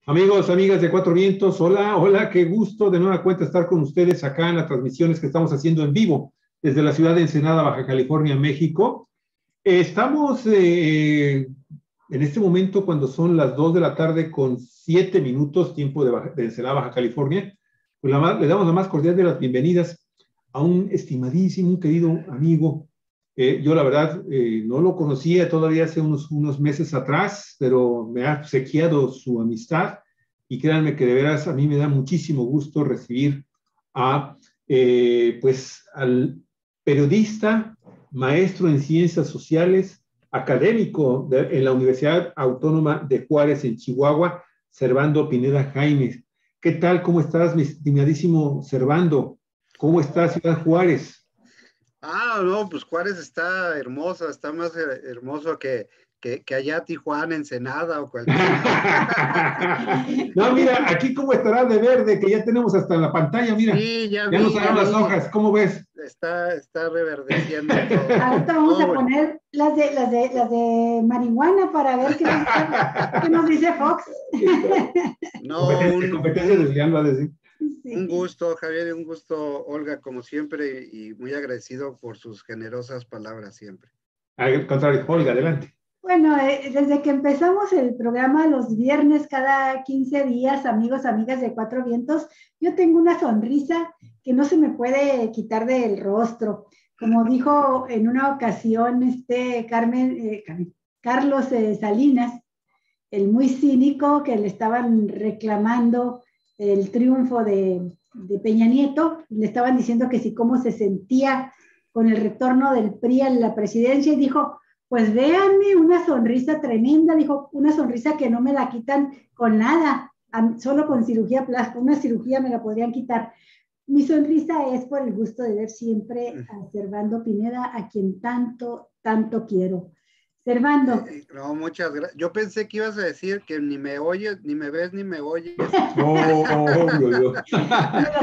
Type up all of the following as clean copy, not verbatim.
Amigos, amigas de Cuatro Vientos, hola, hola, qué gusto de nueva cuenta estar con ustedes acá en las transmisiones que estamos haciendo en vivo desde la ciudad de Ensenada, Baja California, México. Estamos en este momento cuando son las 2 de la tarde con 7 minutos, tiempo de Ensenada, Baja California. Pues le damos la más cordial de las bienvenidas a un estimadísimo, un querido amigo. Yo la verdad no lo conocía todavía hace unos meses atrás, pero me ha obsequiado su amistad y créanme que de veras a mí me da muchísimo gusto recibir a, pues, al periodista, maestro en ciencias sociales, académico en la Universidad Autónoma de Juárez en Chihuahua, Servando Pineda Jaime. ¿Qué tal? ¿Cómo estás, mi estimadísimo Servando? ¿Cómo está Ciudad Juárez? No, pues Juárez está hermoso, está más hermoso que allá Tijuana, Ensenada o cualquier. No, mira, aquí cómo estará de verde, que ya tenemos hasta en la pantalla, mira. Sí, ya Nos vi, salieron las hojas, ¿cómo ves? Está reverdeciendo todo. Ahorita vamos a poner las de marihuana para ver qué nos dice Fox. No, competencia desleal, va a decir. Sí. Un gusto, Javier, un gusto, Olga, como siempre, y muy agradecido por sus generosas palabras siempre. Al contrario, Olga, adelante. Bueno, desde que empezamos el programa los viernes cada 15 días, amigos, amigas de Cuatro Vientos, yo tengo una sonrisa que no se me puede quitar del rostro. Como dijo en una ocasión Carlos Salinas, el muy cínico que le estaban reclamando el triunfo de Peña Nieto, le estaban diciendo que sí, cómo se sentía con el retorno del PRI a la presidencia, y dijo, pues véanme, una sonrisa tremenda, dijo, una sonrisa que no me la quitan con nada, solo con cirugía plástica, una cirugía me la podrían quitar. Mi sonrisa es por el gusto de ver siempre a Servando Pineda, a quien tanto, tanto quiero. Servando. No, muchas gracias. Yo pensé que ibas a decir que ni me oyes, ni me ves, ni me oyes. No. Ni los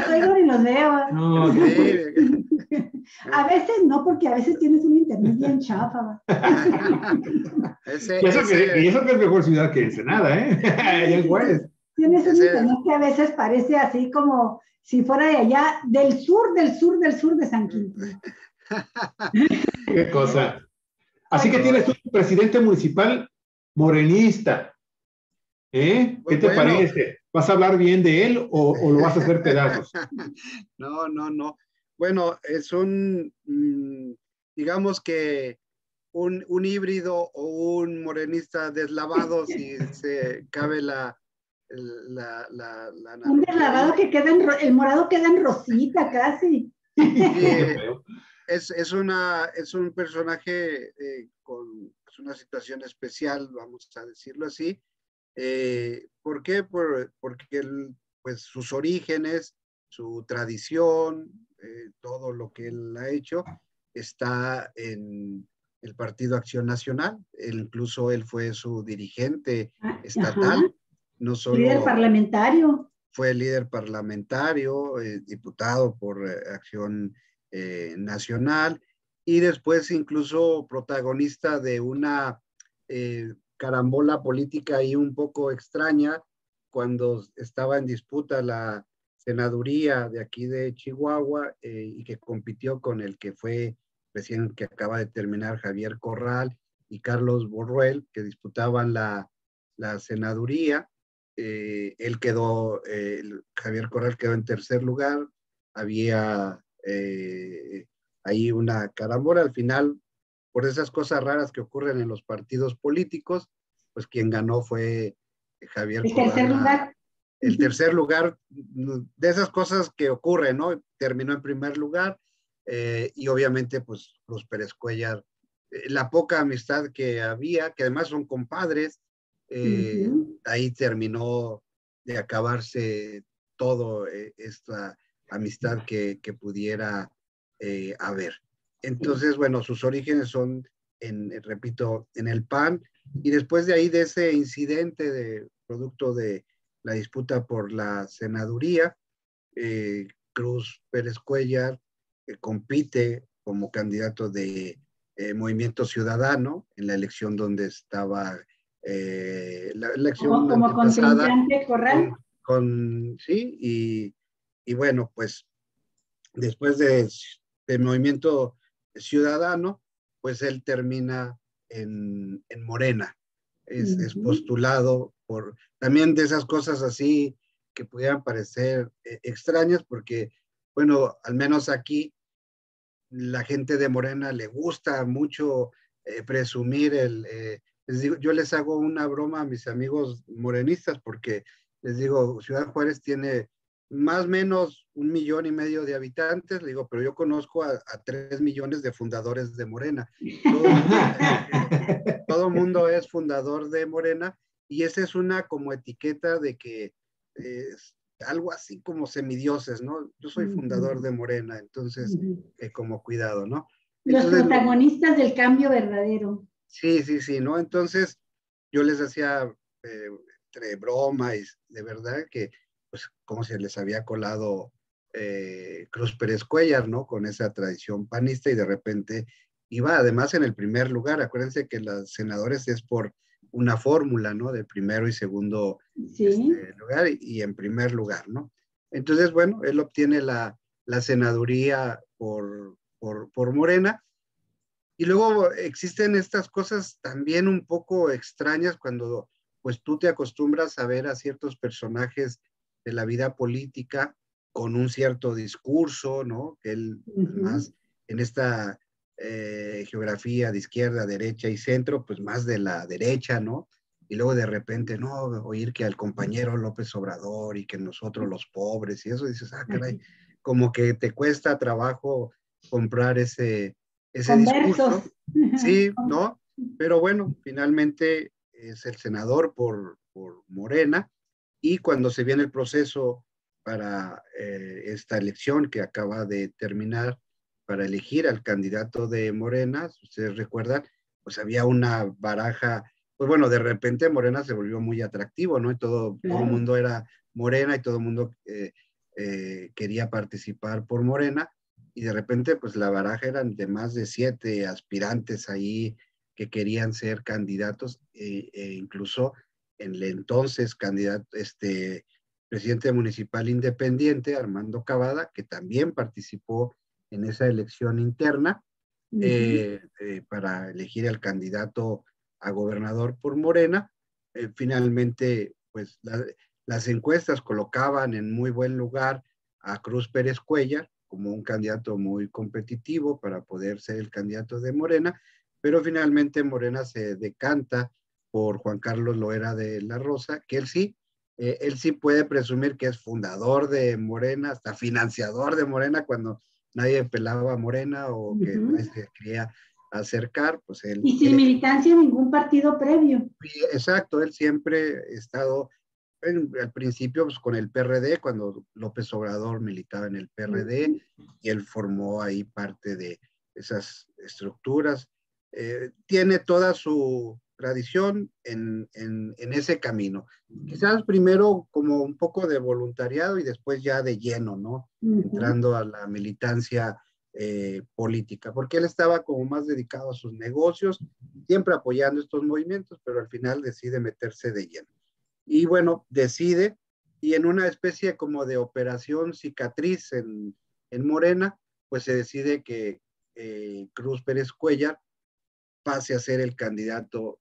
oigo ni los veo. No, sí. A veces no, porque a veces tienes un internet bien chafa. Y eso que es mejor ciudad que Ensenada, ¿eh? Allá en Juárez. Tienes un internet que a veces parece así como si fuera de allá, del sur de San Quintín. Qué cosa. Así que tienes un presidente municipal morenista. ¿Eh? ¿Qué te parece? ¿Vas a hablar bien de él o lo vas a hacer pedazos? No. Bueno, es digamos que un híbrido o un morenista deslavado, si se cabe la un deslavado que queda el morado queda en rosita casi. Es un personaje con una situación especial, vamos a decirlo así. ¿Por qué? Porque pues sus orígenes, su tradición, todo lo que él ha hecho está en el Partido Acción Nacional. Incluso él fue su dirigente estatal. Ajá. No solo líder parlamentario. Fue líder parlamentario, diputado por Acción Nacional, y después incluso protagonista de una carambola política ahí un poco extraña cuando estaba en disputa la senaduría de aquí de Chihuahua y que compitió con el que fue recién que acaba de terminar Javier Corral y Carlos Borruel, que disputaban la senaduría. Javier Corral quedó en tercer lugar, había ahí una carambola, al final, por esas cosas raras que ocurren en los partidos políticos, pues quien ganó fue Javier Corral. El tercer lugar. El tercer lugar, de esas cosas que ocurren, ¿no? Terminó en primer lugar, y obviamente, pues, Cruz Pérez Cuéllar, la poca amistad que había, que además son compadres, ahí terminó de acabarse todo esta amistad que pudiera haber. Entonces, bueno, sus orígenes son, repito, en el PAN, y después de ahí, de ese incidente producto de la disputa por la senaduría, Cruz Pérez Cuéllar compite como candidato de Movimiento Ciudadano en la elección donde estaba la elección como contrincante Corral. Sí, y bueno, pues después del movimiento ciudadano, pues él termina en Morena. Es postulado por también de esas cosas así que pudieran parecer extrañas, porque, bueno, al menos aquí la gente de Morena le gusta mucho presumir les digo, yo les hago una broma a mis amigos morenistas porque les digo, Ciudad Juárez tiene más o menos 1,5 millones de habitantes, le digo, pero yo conozco a 3 millones de fundadores de Morena. Todo mundo es fundador de Morena, y esa es una como etiqueta de que algo así como semidioses, ¿no? Yo soy fundador de Morena, entonces como cuidado, ¿no? Los Entonces, protagonistas del cambio verdadero. sí, ¿no? Entonces yo les hacía entre broma y de verdad que, pues, como se les había colado Cruz Pérez Cuéllar, ¿no? Con esa tradición panista, y de repente iba además en el primer lugar. Acuérdense que los senadores es por una fórmula, ¿no? De primero y segundo lugar, y en primer lugar, ¿no? Entonces, bueno, él obtiene la senaduría por Morena. Y luego existen estas cosas también un poco extrañas cuando pues tú te acostumbras a ver a ciertos personajes de la vida política con un cierto discurso, ¿no? Que él, más en esta geografía de izquierda, derecha y centro, pues más de la derecha, ¿no? Y luego de repente, no, oír que al compañero López Obrador y que nosotros los pobres, y eso dices, caray, como que te cuesta trabajo comprar ese discurso, sí, ¿no? Pero bueno, finalmente es el senador por Morena, y cuando se viene el proceso para esta elección que acaba de terminar, para elegir al candidato de Morena, si ustedes recuerdan, pues había una baraja, pues bueno, de repente Morena se volvió muy atractivo, ¿no? Y todo el mundo era Morena, y todo el mundo quería participar por Morena, y de repente pues la baraja eran de más de 7 aspirantes ahí que querían ser candidatos, incluso en el entonces candidato, presidente municipal independiente, Armando Cavada, que también participó en esa elección interna para elegir al candidato a gobernador por Morena. Finalmente, pues las encuestas colocaban en muy buen lugar a Cruz Pérez Cuéllar como un candidato muy competitivo para poder ser el candidato de Morena, pero finalmente Morena se decanta por Juan Carlos Loera de la Rosa, que él sí puede presumir que es fundador de Morena, hasta financiador de Morena, cuando nadie pelaba a Morena o que nadie se quería acercar, pues él... Y sin militancia en ningún partido previo. Exacto, él siempre ha estado al principio pues, con el PRD, cuando López Obrador militaba en el PRD, y él formó ahí parte de esas estructuras. Tiene toda su tradición en ese camino. Quizás primero como un poco de voluntariado y después ya de lleno, ¿no? Entrando a la militancia política, porque él estaba como más dedicado a sus negocios, siempre apoyando estos movimientos, pero al final decide meterse de lleno. Y bueno, decide, y en una especie como de operación cicatriz en Morena, pues se decide que Cruz Pérez Cuéllar pase a ser el candidato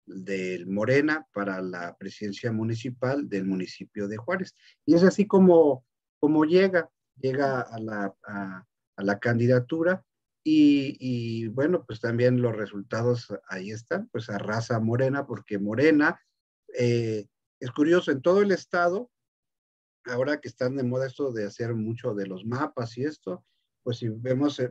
del Morena para la presidencia municipal del municipio de Juárez. Y es así como llega a la candidatura, y bueno, pues también los resultados ahí están, pues arrasa Morena, porque Morena, es curioso, en todo el estado, ahora que están de moda esto de hacer mucho de los mapas y esto, pues si vemos,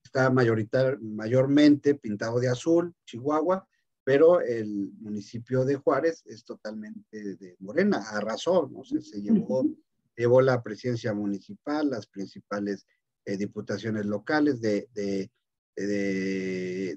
está mayormente pintado de azul, Chihuahua, pero el municipio de Juárez es totalmente de Morena, arrasó, ¿no? Se llevó la presidencia municipal, las principales diputaciones locales, de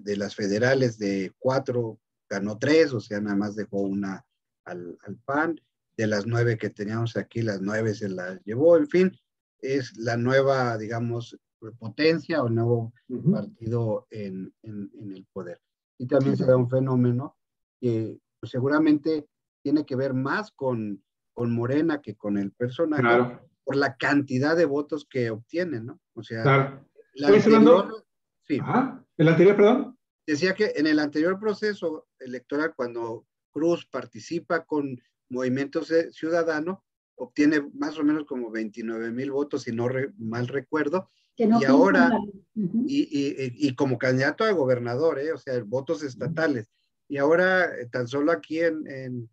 las federales de 4, ganó 3, o sea, nada más dejó una al PAN. De las 9 que teníamos aquí, las 9 se las llevó, en fin, es la nueva, digamos, potencia o nuevo partido en el poder. Y también se da un fenómeno que pues, seguramente tiene que ver más con Morena que con el personaje, Claro, por la cantidad de votos que obtienen, ¿no? O sea, claro. la Oye, anterior, Fernando, sí, ajá, el anterior, perdón. decía que en el anterior proceso electoral, cuando Cruz participa con Movimiento Ciudadano, obtiene más o menos como 29,000 votos, si no mal recuerdo, Que no y piensan ahora, mal. Ujú. y como candidato a gobernador, o sea, votos estatales, y ahora tan solo aquí en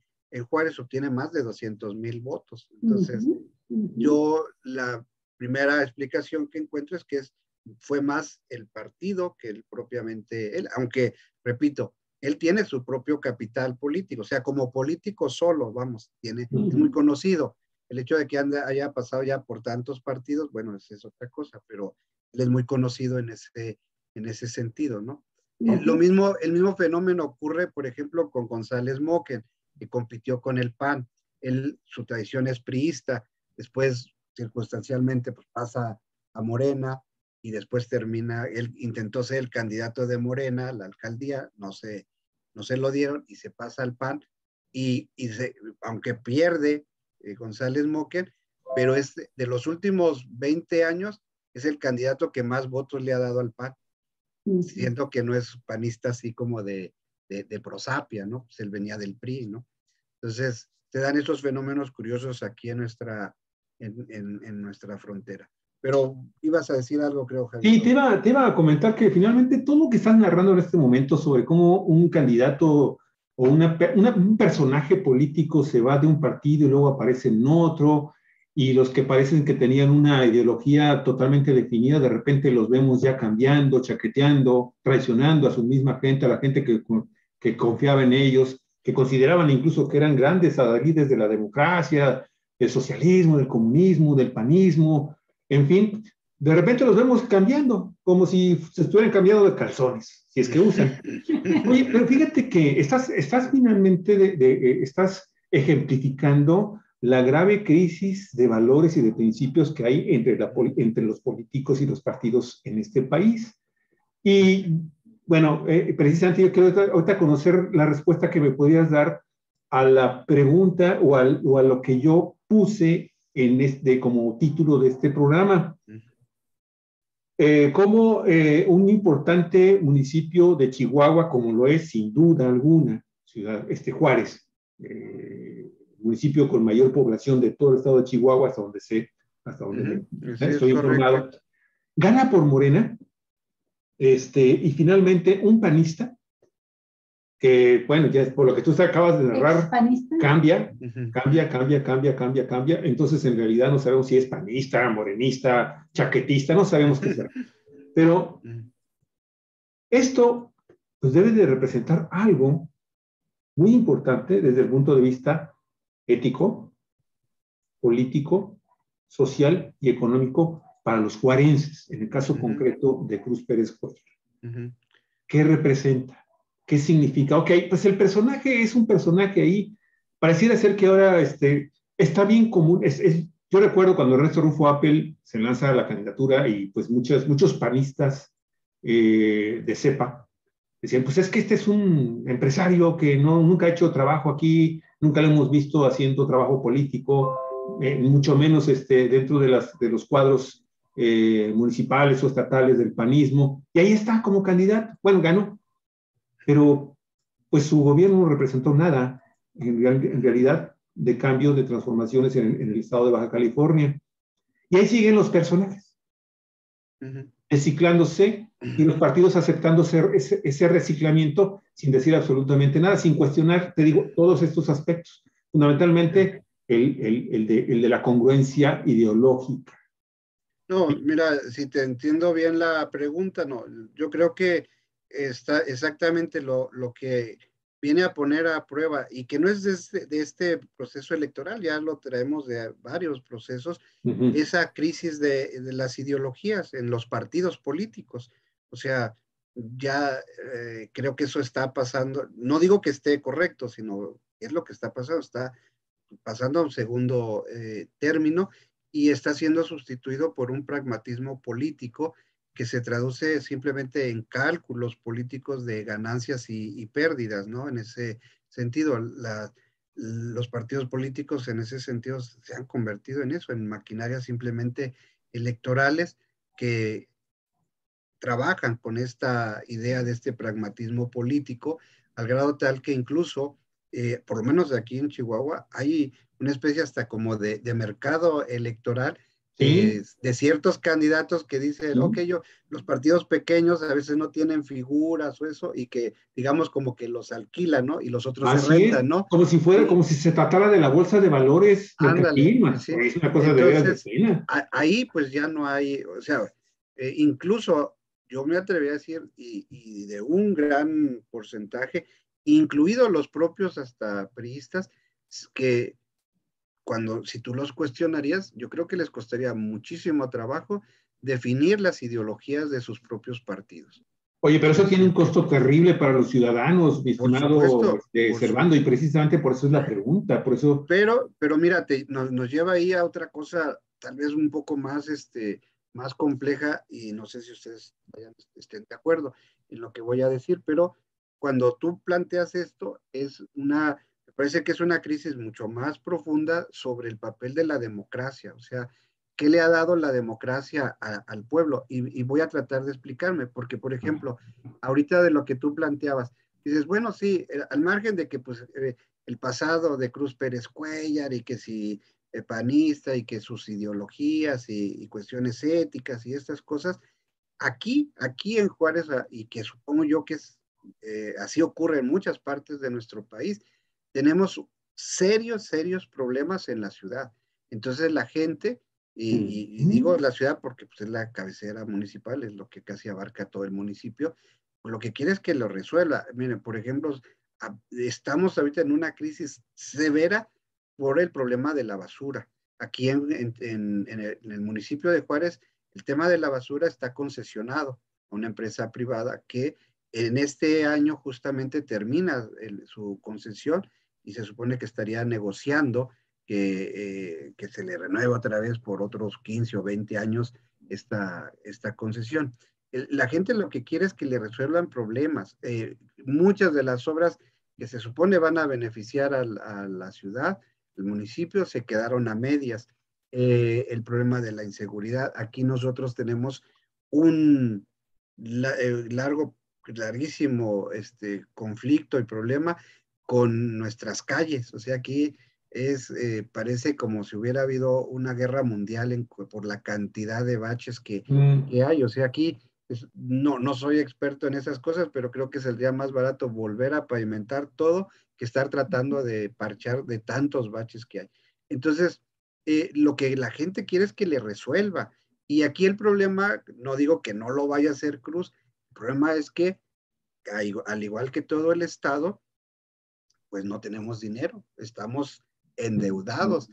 Juárez obtiene más de 200,000 votos. Entonces, Ujú, ujú. yo la primera explicación que encuentro es que fue más el partido que propiamente él, aunque, repito, él tiene su propio capital político, o sea, como político solo, vamos, es muy Ujú. conocido. El hecho de que haya pasado ya por tantos partidos, bueno, es otra cosa, pero él es muy conocido en ese sentido, ¿no? Ujú. El mismo fenómeno ocurre, por ejemplo, con González Moquen, que compitió con el PAN. Su tradición es priista, después circunstancialmente pues, pasa a Morena y después él intentó ser el candidato de Morena a la alcaldía, no se lo dieron y se pasa al PAN aunque pierde González Moquer, pero es de los últimos 20 años es el candidato que más votos le ha dado al PAN, Ujú. siendo que no es panista así como de prosapia, ¿no? Pues él venía del PRI, ¿no? Entonces, se dan estos fenómenos curiosos aquí en nuestra frontera. Pero ibas a decir algo, creo, Sí, te Javito. iba, te iba a comentar que finalmente todo lo que estás narrando en este momento sobre cómo un candidato o un personaje político se va de un partido y luego aparece en otro, y los que parecen que tenían una ideología totalmente definida, de repente los vemos ya cambiando, chaqueteando, traicionando a su misma gente, a la gente que confiaba en ellos, que consideraban incluso que eran grandes adalides de la democracia, del socialismo, del comunismo, del panismo, en fin, de repente los vemos cambiando, como si se estuvieran cambiando de calzones, si es que usan. Oye, pero fíjate que estás finalmente estás ejemplificando la grave crisis de valores y de principios que hay entre los políticos y los partidos en este país. Y bueno, precisamente yo quiero ahorita conocer la respuesta que me podías dar a la pregunta o a lo que yo puse como título de este programa. Como un importante municipio de Chihuahua, como lo es sin duda alguna, Juárez, municipio con mayor población de todo el estado de Chihuahua, Sí, es estoy correcto. informado, gana por Morena, y finalmente un panista, que bueno, ya por lo que tú acabas de narrar, Expanista. cambia, Ujú. cambia. Entonces, en realidad no sabemos si es panista, morenista, chaquetista, no sabemos qué será. Pero esto pues debe de representar algo muy importante desde el punto de vista ético, político, social y económico para los juarenses, en el caso Ujú, concreto de Cruz Pérez Cuellar. ujú, ¿Qué representa? ¿Qué significa? Ok, pues el personaje es un personaje ahí, pareciera ser que ahora está bien común. Yo recuerdo cuando Ernesto Rufo Appel se lanza a la candidatura y pues muchos panistas de cepa decían, pues es que este es un empresario que nunca ha hecho trabajo aquí, nunca lo hemos visto haciendo trabajo político, mucho menos dentro de los cuadros municipales o estatales del panismo. Y ahí está como candidato. Bueno, ganó, pero pues su gobierno no representó nada en realidad de cambios, de transformaciones en el estado de Baja California. Y ahí siguen los personajes ujú. reciclándose y los partidos aceptando ese reciclamiento sin decir absolutamente nada, sin cuestionar, te digo, todos estos aspectos. Fundamentalmente el de la congruencia ideológica. No, mira, si te entiendo bien la pregunta, no, yo creo que está exactamente lo que viene a poner a prueba y que no es de este proceso electoral, ya lo traemos de varios procesos, Uh -huh. esa crisis de las ideologías en los partidos políticos. O sea, ya creo que eso está pasando, no digo que esté correcto, sino es lo que está pasando a un segundo término y está siendo sustituido por un pragmatismo político que se traduce simplemente en cálculos políticos de ganancias y pérdidas, ¿no? sentido. Los partidos políticos en ese sentido se han convertido en eso, en maquinarias simplemente electorales que trabajan con esta idea de este pragmatismo político, al grado tal que incluso, por lo menos aquí en Chihuahua, hay una especie hasta como de mercado electoral Sí, de ciertos candidatos que dicen, ok, sí. los partidos pequeños a veces no tienen figuras o eso, y que digamos como que los alquilan, ¿no? Y los otros se Así es, rentan, ¿no? como si fuera, Y como si se tratara de la bolsa de valores ándale, mercantil, sí, man. sí. Es una cosa de veras de Entonces, pena. ahí pues ya no hay, o sea, incluso yo me atrevería a decir, y de un gran porcentaje, incluidos los propios hasta priistas, que si tú los cuestionarías, yo creo que les costaría muchísimo trabajo definir las ideologías de sus propios partidos. Oye, pero Es eso tiene un decir, costo terrible para los ciudadanos, mi estimado por su, Servando, y precisamente por eso es la pregunta, por eso, pero mira, nos lleva ahí a otra cosa, tal vez un poco más, más compleja, y no sé si ustedes estén de acuerdo en lo que voy a decir, pero cuando tú planteas esto, me parece que es una crisis mucho más profunda sobre el papel de la democracia, o sea, ¿qué le ha dado la democracia al pueblo? Y voy a tratar de explicarme, porque, por ejemplo, ahorita de lo que tú planteabas, dices, bueno, sí, al margen de que, pues, el pasado de Cruz Pérez Cuéllar y que si panista y que sus ideologías y cuestiones éticas y estas cosas, aquí en Juárez, y que supongo yo que así ocurre en muchas partes de nuestro país, tenemos serios problemas en la ciudad. Entonces la gente, y digo la ciudad porque pues, es la cabecera municipal, es lo que casi abarca todo el municipio, pues, lo que quiere es que lo resuelva. Miren, por ejemplo, estamos ahorita en una crisis severa por el problema de la basura. Aquí en el municipio de Juárez, el tema de la basura está concesionado a una empresa privada que en este año justamente termina su concesión y se supone que estaría negociando que se le renueve otra vez por otros 15 o 20 años esta concesión. La gente lo que quiere es que le resuelvan problemas. Muchas de las obras que se supone van a beneficiar a la ciudad, el municipio, se quedaron a medias. El problema de la inseguridad. Aquí nosotros tenemos un larguísimo conflicto y problema con nuestras calles. O sea, aquí parece como si hubiera habido una guerra mundial por la cantidad de baches que hay. O sea, aquí no soy experto en esas cosas, pero creo que saldría más barato volver a pavimentar todo que estar tratando de parchar de tantos baches que hay. Entonces, lo que la gente quiere es que le resuelva. Y aquí el problema, no digo que no lo vaya a hacer Cruz, el problema es que, al igual que todo el Estado, pues no tenemos dinero, estamos endeudados.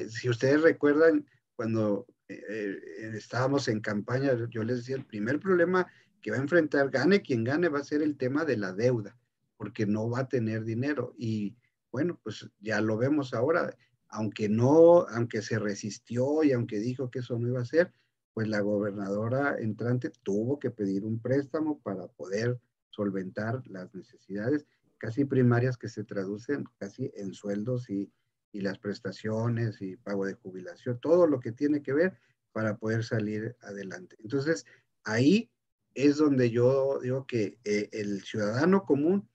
Si ustedes recuerdan, cuando estábamos en campaña, yo les decía, el primer problema que va a enfrentar, gane quien gane, va a ser el tema de la deuda, porque no va a tener dinero. Y bueno, pues ya lo vemos ahora, aunque se resistió y aunque dijo que eso no iba a ser, pues la gobernadora entrante tuvo que pedir un préstamo para poder solventar las necesidades casi primarias que se traducen casi en sueldos y las prestaciones y pago de jubilación, todo lo que tiene que ver para poder salir adelante. Entonces, ahí es donde yo digo que el ciudadano común,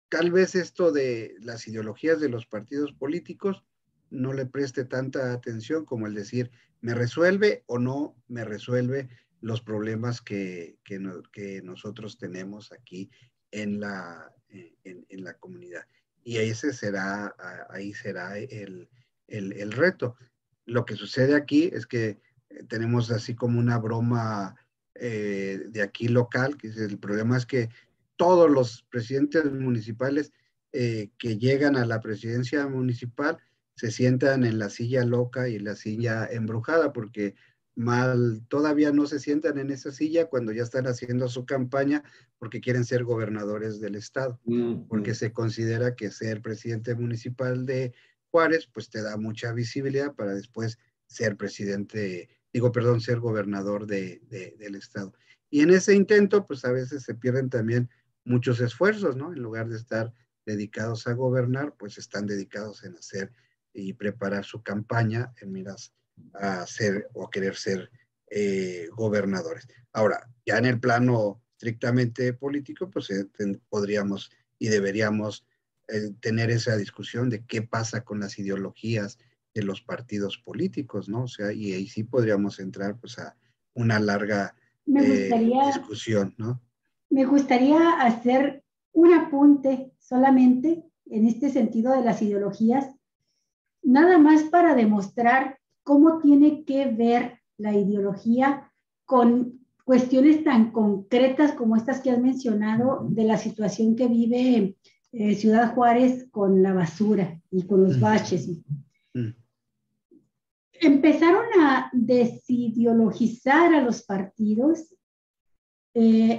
tal vez esto de las ideologías de los partidos políticos no le preste tanta atención como el decir, ¿me resuelve o no me resuelve los problemas que nosotros tenemos aquí en la comunidad? Y ahí será el reto. Lo que sucede aquí es que tenemos así como una broma de aquí local, que el problema es que todos los presidentes municipales que llegan a la presidencia municipal se sientan en la silla loca y la silla embrujada, porque todavía no se sientan en esa silla cuando ya están haciendo su campaña porque quieren ser gobernadores del estado, porque se considera que ser presidente municipal de Juárez, pues te da mucha visibilidad para después ser ser gobernador del estado. Y en ese intento, pues a veces se pierden también muchos esfuerzos, ¿no? En lugar de estar dedicados a gobernar, pues están dedicados en hacer y preparar su campaña en miras a ser o a querer ser gobernadores. Ahora, ya en el plano estrictamente político, pues podríamos y deberíamos tener esa discusión de qué pasa con las ideologías de los partidos políticos, ¿no? O sea, y ahí sí podríamos entrar pues a una larga Me gustaría, discusión, ¿no? me gustaría hacer un apunte solamente en este sentido de las ideologías, nada más para demostrar cómo tiene que ver la ideología con cuestiones tan concretas como estas que has mencionado de la situación que vive Ciudad Juárez con la basura y con los baches. Empezaron a desideologizar a los partidos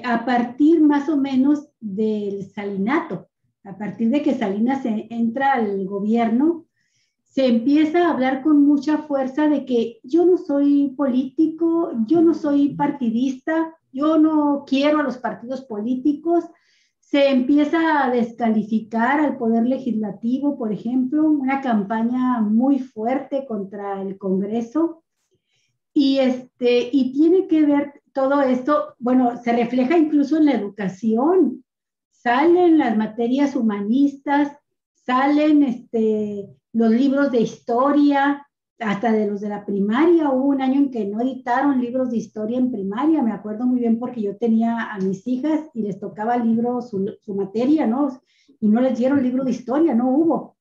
a partir más o menos del salinato. A partir de que Salinas entra al gobierno, se empieza a hablar con mucha fuerza de que yo no soy político, yo no soy partidista, yo no quiero a los partidos políticos. Se empieza a descalificar al Poder Legislativo, por ejemplo, una campaña muy fuerte contra el Congreso. Y tiene que ver todo esto, bueno, se refleja incluso en la educación. Salen las materias humanistas, salen los libros de historia, hasta de los de la primaria. Hubo un año en que no editaron libros de historia en primaria, me acuerdo muy bien porque yo tenía a mis hijas y les tocaba libro, su materia, ¿no? Y no les dieron libro de historia, no hubo.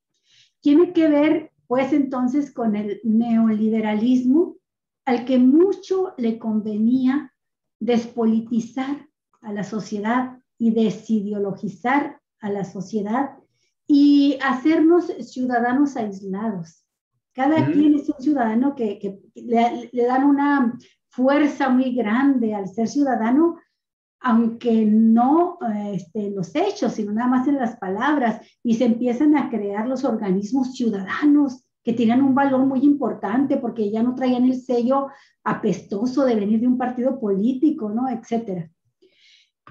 Tiene que ver, pues, entonces con el neoliberalismo, al que mucho le convenía despolitizar a la sociedad y desideologizar a la sociedad y hacernos ciudadanos aislados. Cada quien es un ciudadano que le dan una fuerza muy grande al ser ciudadano, aunque no los hechos, sino nada más en las palabras, y se empiezan a crear los organismos ciudadanos que tienen un valor muy importante porque ya no traían el sello apestoso de venir de un partido político, ¿no? Etcétera.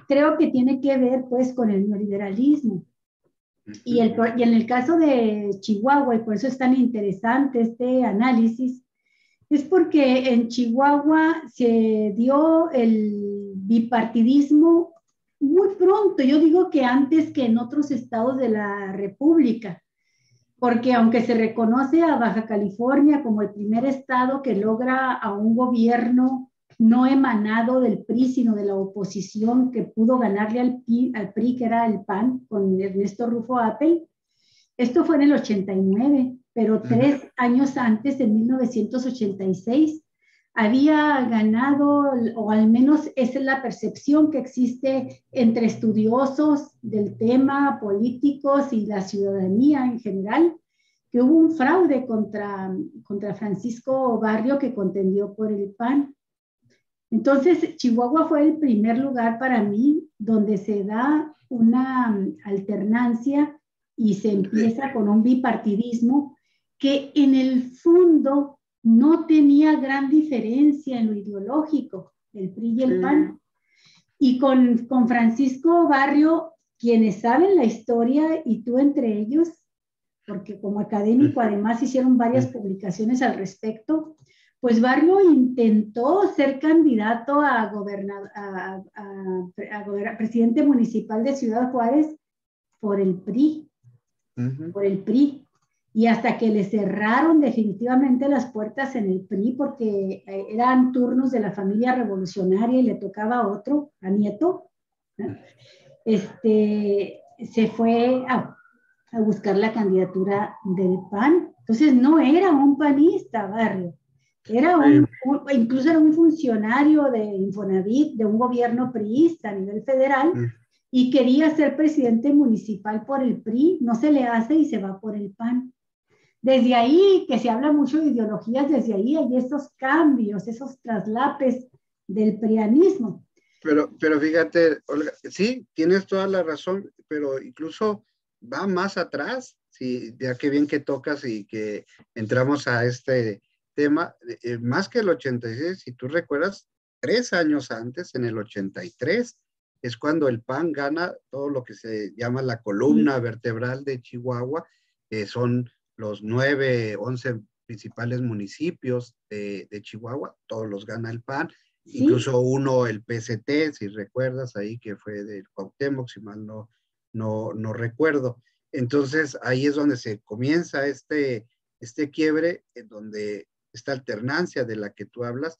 Creo que tiene que ver, pues, con el neoliberalismo. Y en el caso de Chihuahua, y por eso es tan interesante este análisis, es porque en Chihuahua se dio el bipartidismo muy pronto. Yo digo que antes que en otros estados de la República, porque aunque se reconoce a Baja California como el primer estado que logra a un gobierno no emanado del PRI, sino de la oposición, que pudo ganarle al PRI, que era el PAN, con Ernesto Rufo Apel. Esto fue en el 89, pero 3 años antes, en 1986, había ganado, o al menos esa es la percepción que existe entre estudiosos del tema, políticos y la ciudadanía en general, que hubo un fraude contra Francisco Barrio, que contendió por el PAN. Entonces, Chihuahua fue el primer lugar para mí donde se da una alternancia y se empieza con un bipartidismo que en el fondo no tenía gran diferencia en lo ideológico, el PRI y el PAN. Y con Francisco Barrio, quienes saben la historia, y tú entre ellos, porque como académico además hicieron varias publicaciones al respecto, pues Barrio intentó ser candidato a presidente municipal de Ciudad Juárez por el PRI, y hasta que le cerraron definitivamente las puertas en el PRI, porque eran turnos de la familia revolucionaria y le tocaba a otro, a Nieto, ¿no? Se fue a buscar la candidatura del PAN. Entonces no era un panista, Barrio, era incluso era un funcionario de Infonavit, de un gobierno priista a nivel federal, y quería ser presidente municipal por el PRI, no se le hace y se va por el PAN. Desde ahí, que se habla mucho de ideologías, desde ahí hay estos cambios, esos traslapes del prianismo. Pero fíjate, Olga, sí, tienes toda la razón, pero incluso va más atrás, sí, ya que bien que tocas y que entramos a este tema, más que el 86, si tú recuerdas, 3 años antes, en el 83, es cuando el PAN gana todo lo que se llama la columna vertebral de Chihuahua, que son los 9, 11 principales municipios de Chihuahua, todos los gana el PAN, ¿sí? Incluso uno, el PST, si recuerdas ahí, que fue del Cuauhtémoc, si mal no recuerdo. Entonces ahí es donde se comienza este quiebre, en donde esta alternancia de la que tú hablas,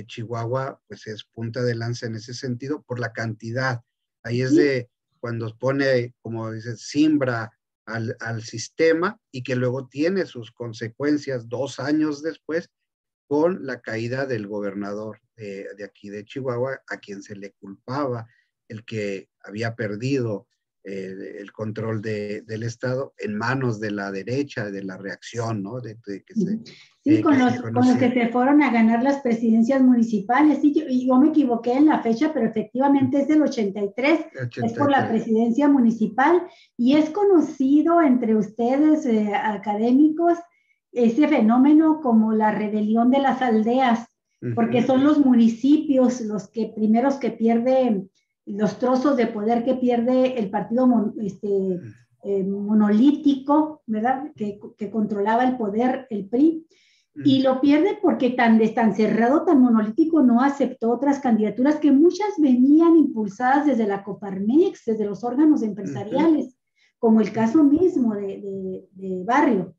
Chihuahua pues es punta de lanza en ese sentido por la cantidad. Ahí es de cuando pone, como dices, siembra al sistema, y que luego tiene sus consecuencias 2 años después con la caída del gobernador de aquí de Chihuahua, a quien se le culpaba el que había perdido el control del Estado en manos de la derecha, de la reacción, ¿no? Sí, con los que se fueron a ganar las presidencias municipales. Sí, yo me equivoqué en la fecha, pero efectivamente es del 83, es por la presidencia municipal, y es conocido entre ustedes, académicos, ese fenómeno como la rebelión de las aldeas, porque son los municipios los que primeros que pierden los trozos de poder que pierde el partido monolítico, ¿verdad? Que controlaba el poder, el PRI, y lo pierde porque tan cerrado, tan monolítico, no aceptó otras candidaturas que muchas venían impulsadas desde la Coparmex, desde los órganos empresariales, como el caso mismo de Barrio.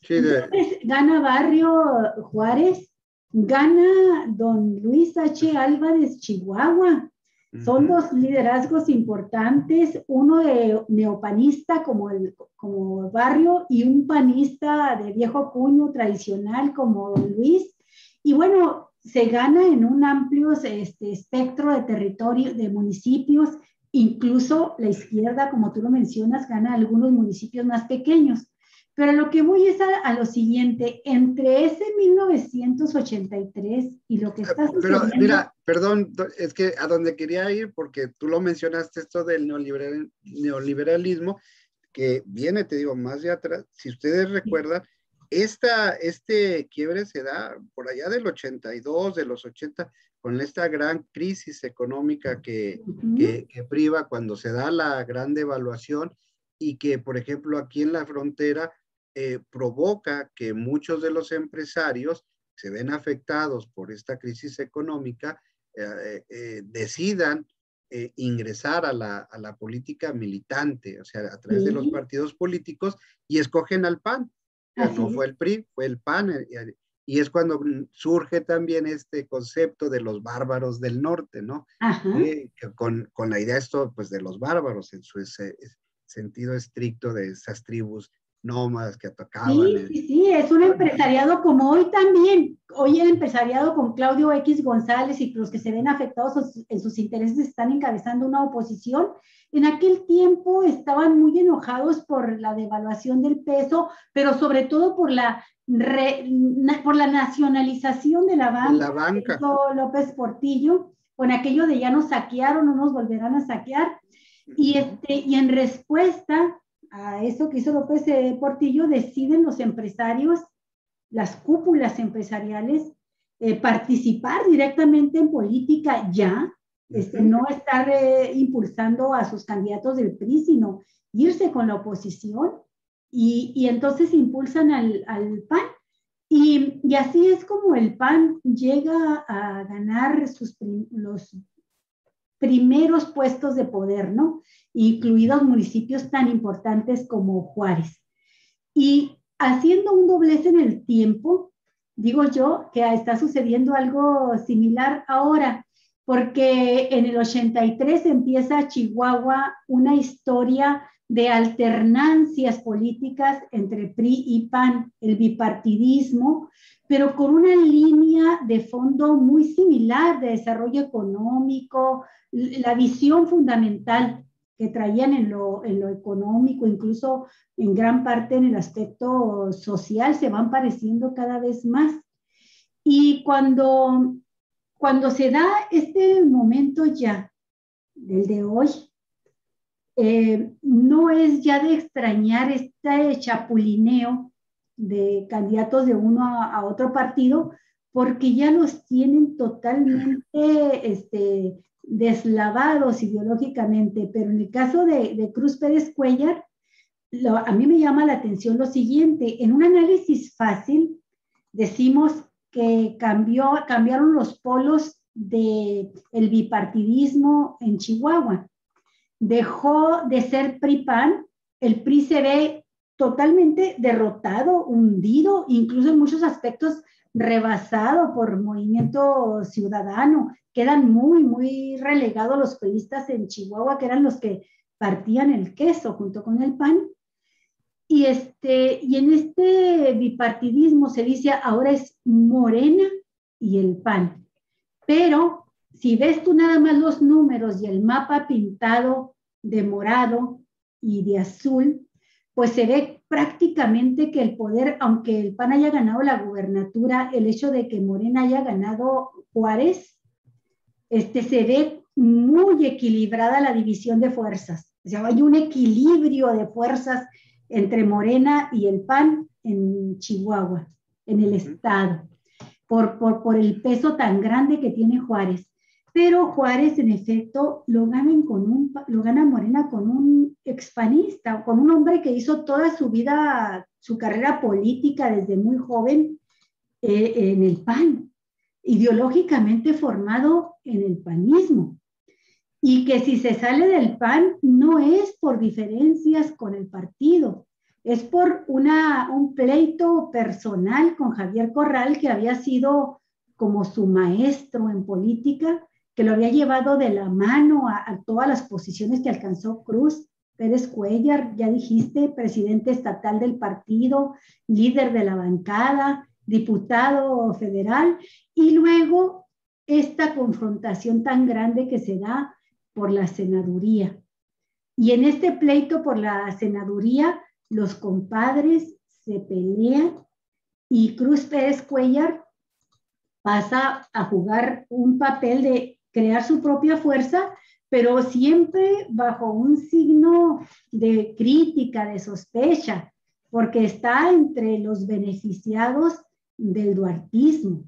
Sí, entonces gana Barrio Juárez, gana don Luis H. Álvarez Chihuahua. Son 2 liderazgos importantes, uno de neopanista como Barrio, y un panista de viejo cuño tradicional como don Luis. Y bueno, se gana en un amplio espectro de territorio, de municipios, incluso la izquierda, como tú lo mencionas, gana algunos municipios más pequeños. Pero lo que voy es a lo siguiente, entre ese 1983 y lo que está sucediendo... Pero mira, perdón, es que a donde quería ir, porque tú lo mencionaste, esto del neoliberalismo, que viene, te digo, más de atrás. Si ustedes recuerdan, este quiebre se da por allá del 82, de los 80, con esta gran crisis económica que priva cuando se da la gran devaluación, y que, por ejemplo, aquí en la frontera, provoca que muchos de los empresarios se ven afectados por esta crisis económica, decidan ingresar a la política militante, o sea, a través de los partidos políticos, y escogen al PAN. No fue el PRI, fue el PAN, y es cuando surge también este concepto de los bárbaros del norte, ¿no? Con la idea esto, pues, de los bárbaros en su sentido estricto, de esas tribus nómadas que atacaban. Sí, es un empresariado como hoy también. Hoy el empresariado con Claudio X González y los que se ven afectados en sus intereses están encabezando una oposición. En aquel tiempo estaban muy enojados por la devaluación del peso, pero sobre todo por la nacionalización de la banca. López Portillo, con aquello de ya nos saquearon, no nos volverán a saquear. Y en respuesta a eso que hizo López Portillo, deciden los empresarios, las cúpulas empresariales, participar directamente en política ya, no estar impulsando a sus candidatos del PRI, sino irse con la oposición, y entonces impulsan al PAN, y así es como el PAN llega a ganar los primeros puestos de poder, ¿no? Incluidos municipios tan importantes como Juárez. Y haciendo un doblez en el tiempo, digo yo que está sucediendo algo similar ahora, porque en el 83 empieza Chihuahua una historia de alternancias políticas entre PRI y PAN, el bipartidismo, pero con una línea de fondo muy similar de desarrollo económico, la visión fundamental que traían en lo económico, incluso en gran parte en el aspecto social, se van pareciendo cada vez más. Y cuando se da este momento ya, del de hoy, no es ya de extrañar este chapulineo de candidatos de uno a otro partido, porque ya los tienen totalmente deslavados ideológicamente, pero en el caso de Cruz Pérez Cuéllar, a mí me llama la atención lo siguiente. En un análisis fácil, decimos que cambiaron los polos del bipartidismo en Chihuahua. Dejó de ser PRI-PAN, el PRI se ve totalmente derrotado, hundido, incluso en muchos aspectos rebasado por Movimiento Ciudadano. Quedan muy, muy relegados los priistas en Chihuahua, que eran los que partían el queso junto con el PAN. Y en este bipartidismo se dice ahora es Morena y el PAN. Pero si ves tú nada más los números y el mapa pintado de morado y de azul, pues se ve prácticamente que el poder, aunque el PAN haya ganado la gubernatura, el hecho de que Morena haya ganado Juárez, se ve muy equilibrada la división de fuerzas. O sea, hay un equilibrio de fuerzas entre Morena y el PAN en Chihuahua, en el estado, por el peso tan grande que tiene Juárez. Pero Juárez, en efecto, lo gana Morena con un expanista, con un hombre que hizo toda su vida, su carrera política desde muy joven en el PAN, ideológicamente formado en el panismo. Y que si se sale del PAN no es por diferencias con el partido, es por un pleito personal con Javier Corral, que había sido como su maestro en política, que lo había llevado de la mano a todas las posiciones que alcanzó Cruz Pérez Cuéllar, ya dijiste, presidente estatal del partido, líder de la bancada, diputado federal, y luego esta confrontación tan grande que se da por la senaduría. Y en este pleito por la senaduría, los compadres se pelean y Cruz Pérez Cuéllar pasa a jugar un papel de crear su propia fuerza, pero siempre bajo un signo de crítica, de sospecha, porque está entre los beneficiados del duartismo.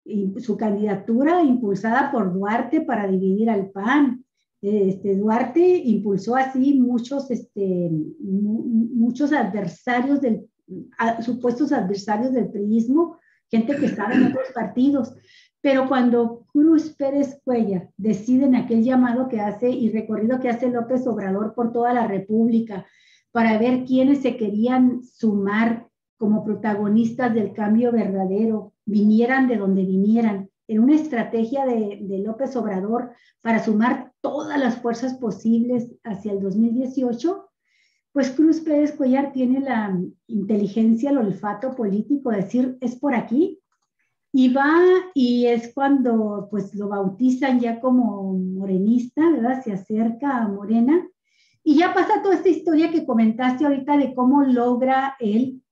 Y su candidatura impulsada por Duarte para dividir al PAN. Duarte impulsó así muchos adversarios supuestos adversarios del priismo, gente que estaba en otros partidos. Pero cuando Cruz Pérez Cuéllar decide en aquel llamado que hace y recorrido que hace López Obrador por toda la República para ver quiénes se querían sumar como protagonistas del cambio verdadero, vinieran de donde vinieran, en una estrategia de López Obrador para sumar todas las fuerzas posibles hacia el 2018, pues Cruz Pérez Cuéllar tiene la inteligencia, el olfato político de decir, es por aquí, y va, y es cuando pues lo bautizan ya como morenista, ¿verdad? Se acerca a Morena, y ya pasa toda esta historia que comentaste ahorita de cómo logra él,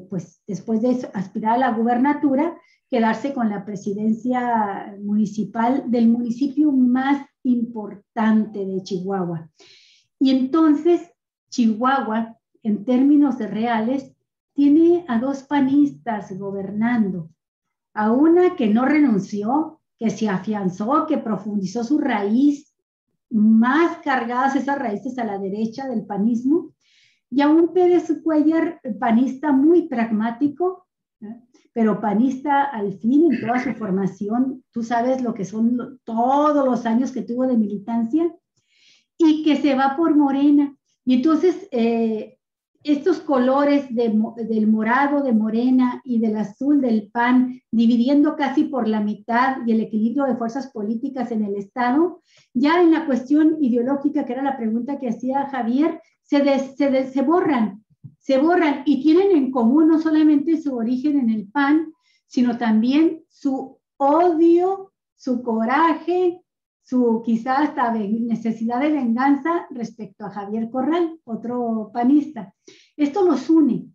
pues después de eso, aspirar a la gubernatura, quedarse con la presidencia municipal del municipio más importante de Chihuahua. Y entonces Chihuahua, en términos reales, tiene a dos panistas gobernando, a una que no renunció, que se afianzó, que profundizó su raíz, más cargadas esas raíces a la derecha del panismo, y a un Pérez Cuéllar panista muy pragmático, ¿eh? Pero panista al fin en toda su formación, tú sabes lo que son todos los años que tuvo de militancia, y que se va por Morena. Y entonces estos colores del morado de Morena y del azul del PAN, dividiendo casi por la mitad y el equilibrio de fuerzas políticas en el Estado, ya en la cuestión ideológica, que era la pregunta que hacía Javier, se borran y tienen en común no solamente su origen en el PAN, sino también su odio, su coraje, su quizá hasta necesidad de venganza respecto a Javier Corral, otro panista. Esto los une,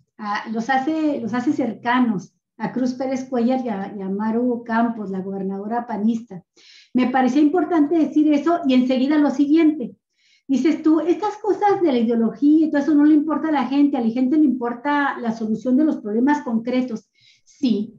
los hace cercanos a Cruz Pérez Cuéllar y a Maru Campos, la gobernadora panista. Me parecía importante decir eso y enseguida lo siguiente. Dices tú, estas cosas de la ideología y todo eso no le importa a la gente le importa la solución de los problemas concretos. Sí,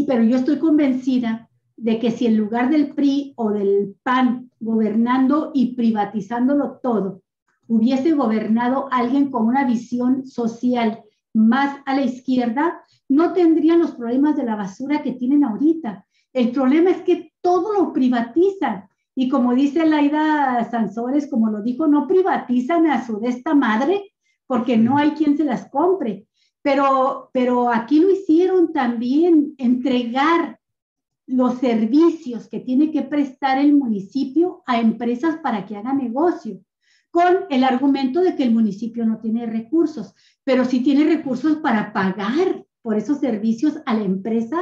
pero yo estoy convencida de que si en lugar del PRI o del PAN gobernando y privatizándolo todo, hubiese gobernado alguien con una visión social más a la izquierda, no tendrían los problemas de la basura que tienen ahorita. El problema es que todo lo privatizan. Y como dice Laida Sansores, como lo dijo, no privatizan a su de esta madre porque no hay quien se las compre. Pero aquí lo hicieron también, entregar los servicios que tiene que prestar el municipio a empresas para que hagan negocio, con el argumento de que el municipio no tiene recursos, pero sí tiene recursos para pagar por esos servicios a la empresa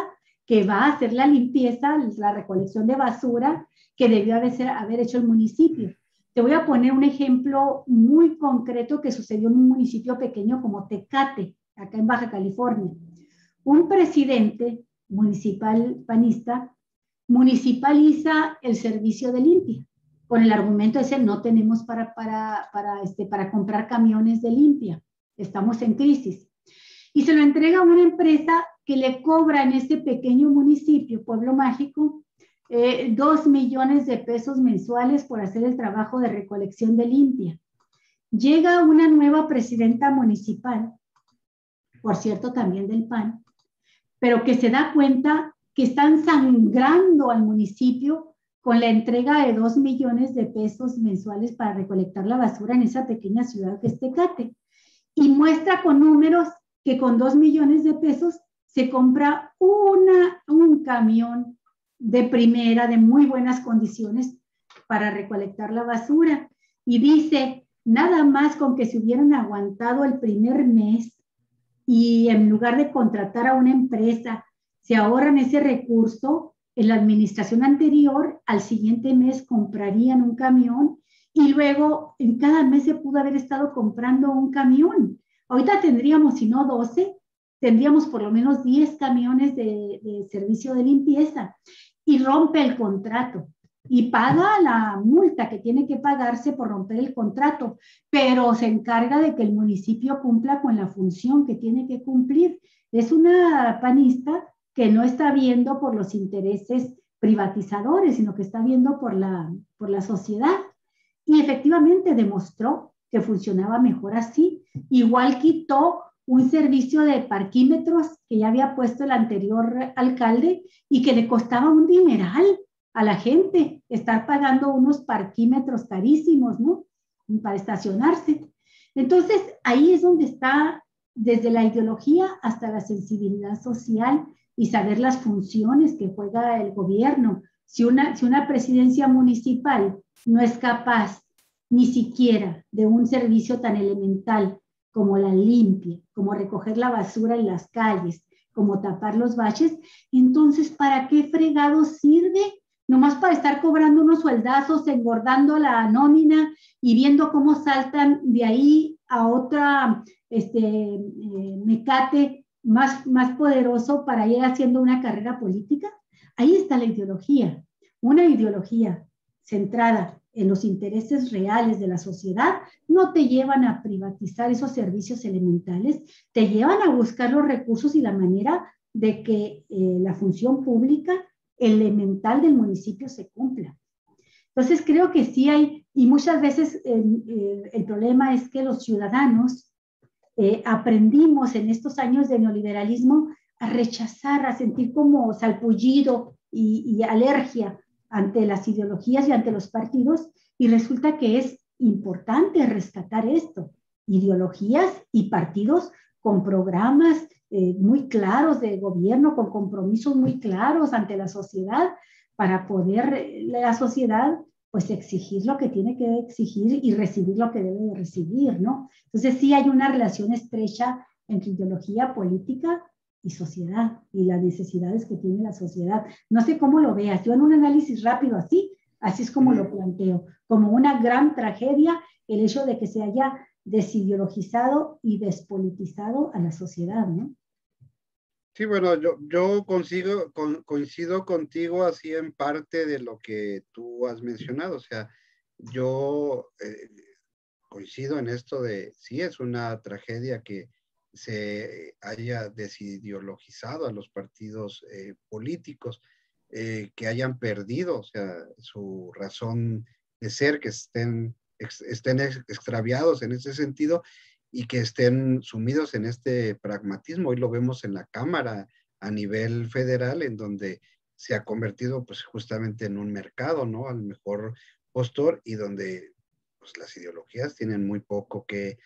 que va a hacer la limpieza, la recolección de basura que debió haber hecho el municipio. Te voy a poner un ejemplo muy concreto que sucedió en un municipio pequeño como Tecate, acá en Baja California. Un presidente municipal panista municipaliza el servicio de limpia con el argumento de decir no tenemos para comprar camiones de limpia, estamos en crisis. Y se lo entrega a una empresa que le cobra en ese pequeño municipio, Pueblo Mágico, 2 millones de pesos mensuales por hacer el trabajo de recolección de limpia. Llega una nueva presidenta municipal, por cierto también del PAN, pero que se da cuenta que están sangrando al municipio con la entrega de 2 millones de pesos mensuales para recolectar la basura en esa pequeña ciudad que es Tecate. Y muestra con números que con 2 millones de pesos se compra un camión de primera, de muy buenas condiciones para recolectar la basura. Y dice, nada más con que se hubieran aguantado el primer mes y en lugar de contratar a una empresa, se ahorran ese recurso, en la administración anterior, al siguiente mes comprarían un camión y luego en cada mes se pudo haber estado comprando un camión. Ahorita tendríamos, si no 12, tendríamos por lo menos 10 camiones de servicio de limpieza y rompe el contrato y paga la multa que tiene que pagarse por romper el contrato, pero se encarga de que el municipio cumpla con la función que tiene que cumplir. Es una panista que no está viendo por los intereses privatizadores, sino que está viendo por la sociedad. Y efectivamente demostró que funcionaba mejor así. Igual quitó un servicio de parquímetros que ya había puesto el anterior alcalde y que le costaba un dineral a la gente estar pagando unos parquímetros carísimos, ¿no? Para estacionarse. Entonces, ahí es donde está desde la ideología hasta la sensibilidad social y saber las funciones que juega el gobierno. Si una presidencia municipal no es capaz ni siquiera de un servicio tan elemental como la limpia, como recoger la basura en las calles, como tapar los baches, entonces, ¿para qué fregado sirve? Nomás para estar cobrando unos sueldazos, engordando la nómina y viendo cómo saltan de ahí a otra mecate más poderoso para ir haciendo una carrera política. Ahí está la ideología, una ideología centrada en los intereses reales de la sociedad, no te llevan a privatizar esos servicios elementales, te llevan a buscar los recursos y la manera de que la función pública elemental del municipio se cumpla. Entonces creo que sí hay, y muchas veces el problema es que los ciudadanos aprendimos en estos años de neoliberalismo a rechazar, a sentir como salpullido y alergia ante las ideologías y ante los partidos, y resulta que es importante rescatar esto, ideologías y partidos con programas muy claros de gobierno, con compromisos muy claros ante la sociedad, para poder la sociedad pues exigir lo que tiene que exigir y recibir lo que debe de recibir, ¿no? Entonces sí hay una relación estrecha entre ideología política y sociedad y las necesidades que tiene la sociedad. No sé cómo lo veas, yo en un análisis rápido así es como lo planteo, como una gran tragedia el hecho de que se haya desideologizado y despolitizado a la sociedad, ¿no? Sí, bueno, yo coincido contigo así en parte de lo que tú has mencionado. O sea, yo coincido en esto de, sí, es una tragedia que se haya desideologizado a los partidos políticos. que hayan perdido, o sea, su razón de ser, que estén extraviados en ese sentido y que estén sumidos en este pragmatismo. Hoy lo vemos en la Cámara a nivel federal, en donde se ha convertido pues justamente en un mercado, ¿no? Al mejor postor, y donde pues las ideologías tienen muy poco que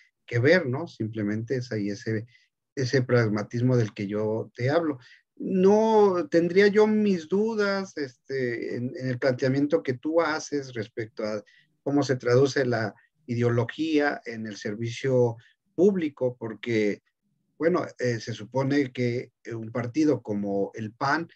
ver, ¿no? Simplemente es ahí ese pragmatismo del que yo te hablo. No tendría yo mis dudas en el planteamiento que tú haces respecto a cómo se traduce la ideología en el servicio público, porque, bueno, se supone que un partido como el PAN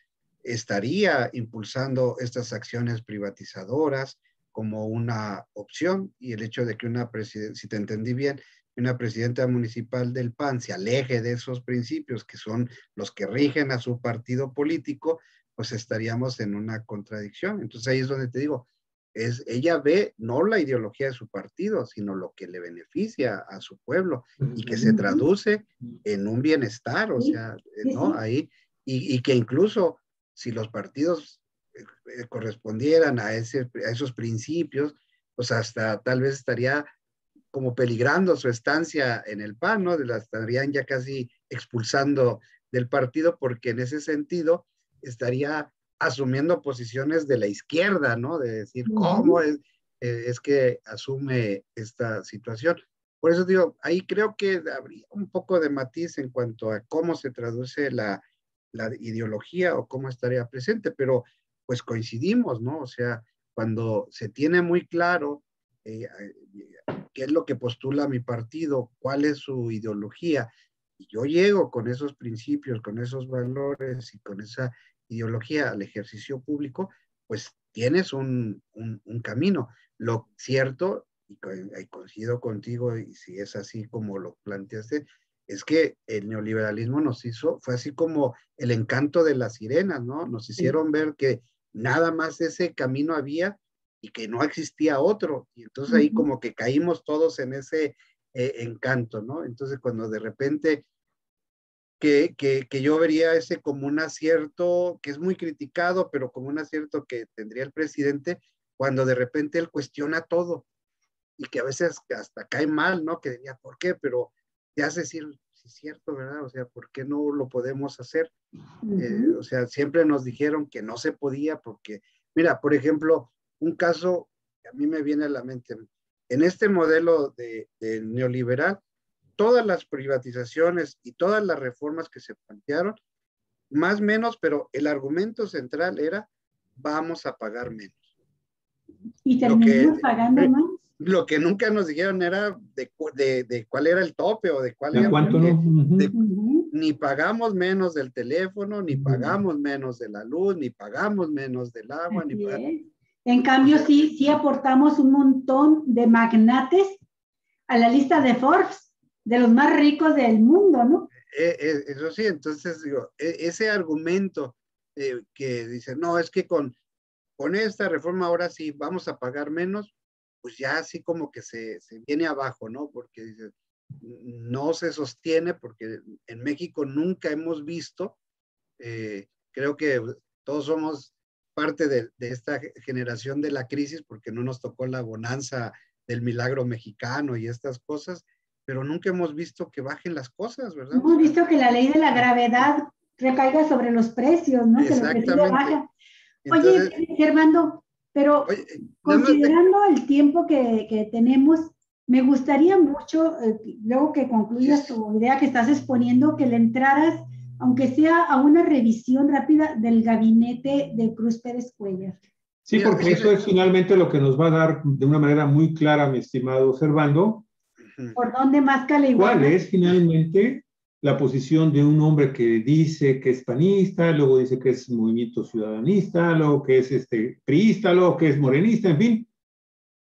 estaría impulsando estas acciones privatizadoras como una opción, y el hecho de que una presidenta, si te entendí bien, una presidenta municipal del PAN se aleje de esos principios que son los que rigen a su partido político, pues estaríamos en una contradicción. Entonces ahí es donde te digo, ella ve no la ideología de su partido, sino lo que le beneficia a su pueblo y que se traduce en un bienestar, o sea, ¿no? Ahí, y que incluso si los partidos correspondieran a esos principios, pues hasta tal vez estaría como peligrando su estancia en el PAN, ¿no? La estarían ya casi expulsando del partido, porque en ese sentido estaría asumiendo posiciones de la izquierda, ¿no? De decir, ¿cómo es que asume esta situación? Por eso digo, ahí creo que habría un poco de matiz en cuanto a cómo se traduce la ideología o cómo estaría presente, pero pues coincidimos, ¿no? O sea, cuando se tiene muy claro qué es lo que postula mi partido, cuál es su ideología, y yo llego con esos principios, con esos valores y con esa ideología al ejercicio público, pues tienes un camino. Lo cierto, y coincido contigo, y si es así como lo planteaste, es que el neoliberalismo nos hizo, fue así como el encanto de las sirenas, ¿no? Nos hicieron ver que nada más ese camino había y que no existía otro. Y entonces ahí como que caímos todos en ese encanto, ¿no? Entonces cuando de repente que yo vería ese como un acierto, que es muy criticado, pero como un acierto que tendría el presidente, cuando de repente él cuestiona todo y que a veces hasta cae mal, ¿no? Que diría, ¿por qué? Pero te hace decir, sí es cierto, ¿verdad? O sea, ¿por qué no lo podemos hacer? O sea, siempre nos dijeron que no se podía porque, mira, por ejemplo, un caso que a mí me viene a la mente, en este modelo de neoliberal, todas las privatizaciones y todas las reformas que se plantearon, más o menos, pero el argumento central era, vamos a pagar menos. Y terminamos pagando más. Lo que nunca nos dijeron era de cuál era el tope o de cuál era. ¿Cuánto no? Ni pagamos menos del teléfono, ni pagamos menos de la luz, ni pagamos menos del agua. En cambio, sí aportamos un montón de magnates a la lista de Forbes, de los más ricos del mundo, ¿no? Eso sí, entonces digo, ese argumento que dice, no, es que con esta reforma ahora sí vamos a pagar menos, pues ya así como que se viene abajo, ¿no? Porque dice, no se sostiene, porque en México nunca hemos visto, creo que todos somos parte de esta generación de la crisis, porque no nos tocó la bonanza del milagro mexicano y estas cosas, pero nunca hemos visto que bajen las cosas, ¿verdad? Hemos visto que la ley de la gravedad recaiga sobre los precios, ¿no? Exactamente. Que los precios bajan. Entonces, oye, Germando, pero considerando el tiempo que tenemos, me gustaría mucho, luego que concluyas tu idea que estás exponiendo, que le entraras, aunque sea a una revisión rápida del gabinete de Cruz Pérez Cuéllar. Sí, porque eso es finalmente lo que nos va a dar de una manera muy clara, mi estimado Servando. ¿Por dónde más Caliguana? ¿Cuál es finalmente la posición de un hombre que dice que es panista, luego dice que es movimiento ciudadanista, luego que es priista, luego que es morenista, en fin?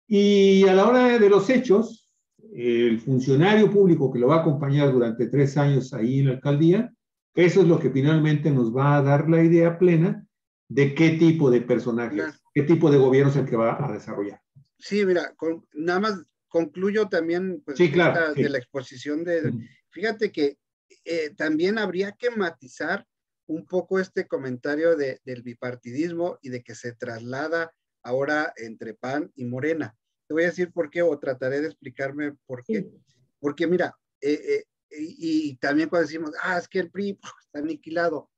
Y a la hora de los hechos, el funcionario público que lo va a acompañar durante 3 años ahí en la alcaldía, eso es lo que finalmente nos va a dar la idea plena de qué tipo de personajes, qué tipo de gobierno es el que va a desarrollar. Sí, mira, nada más concluyo también pues, sí, claro, de la exposición de... Fíjate que también habría que matizar un poco este comentario del bipartidismo y de que se traslada ahora entre PAN y Morena. Te voy a decir por qué, o trataré de explicarme por qué. Sí. Porque mira, y también cuando decimos, es que el PRI está aniquilado,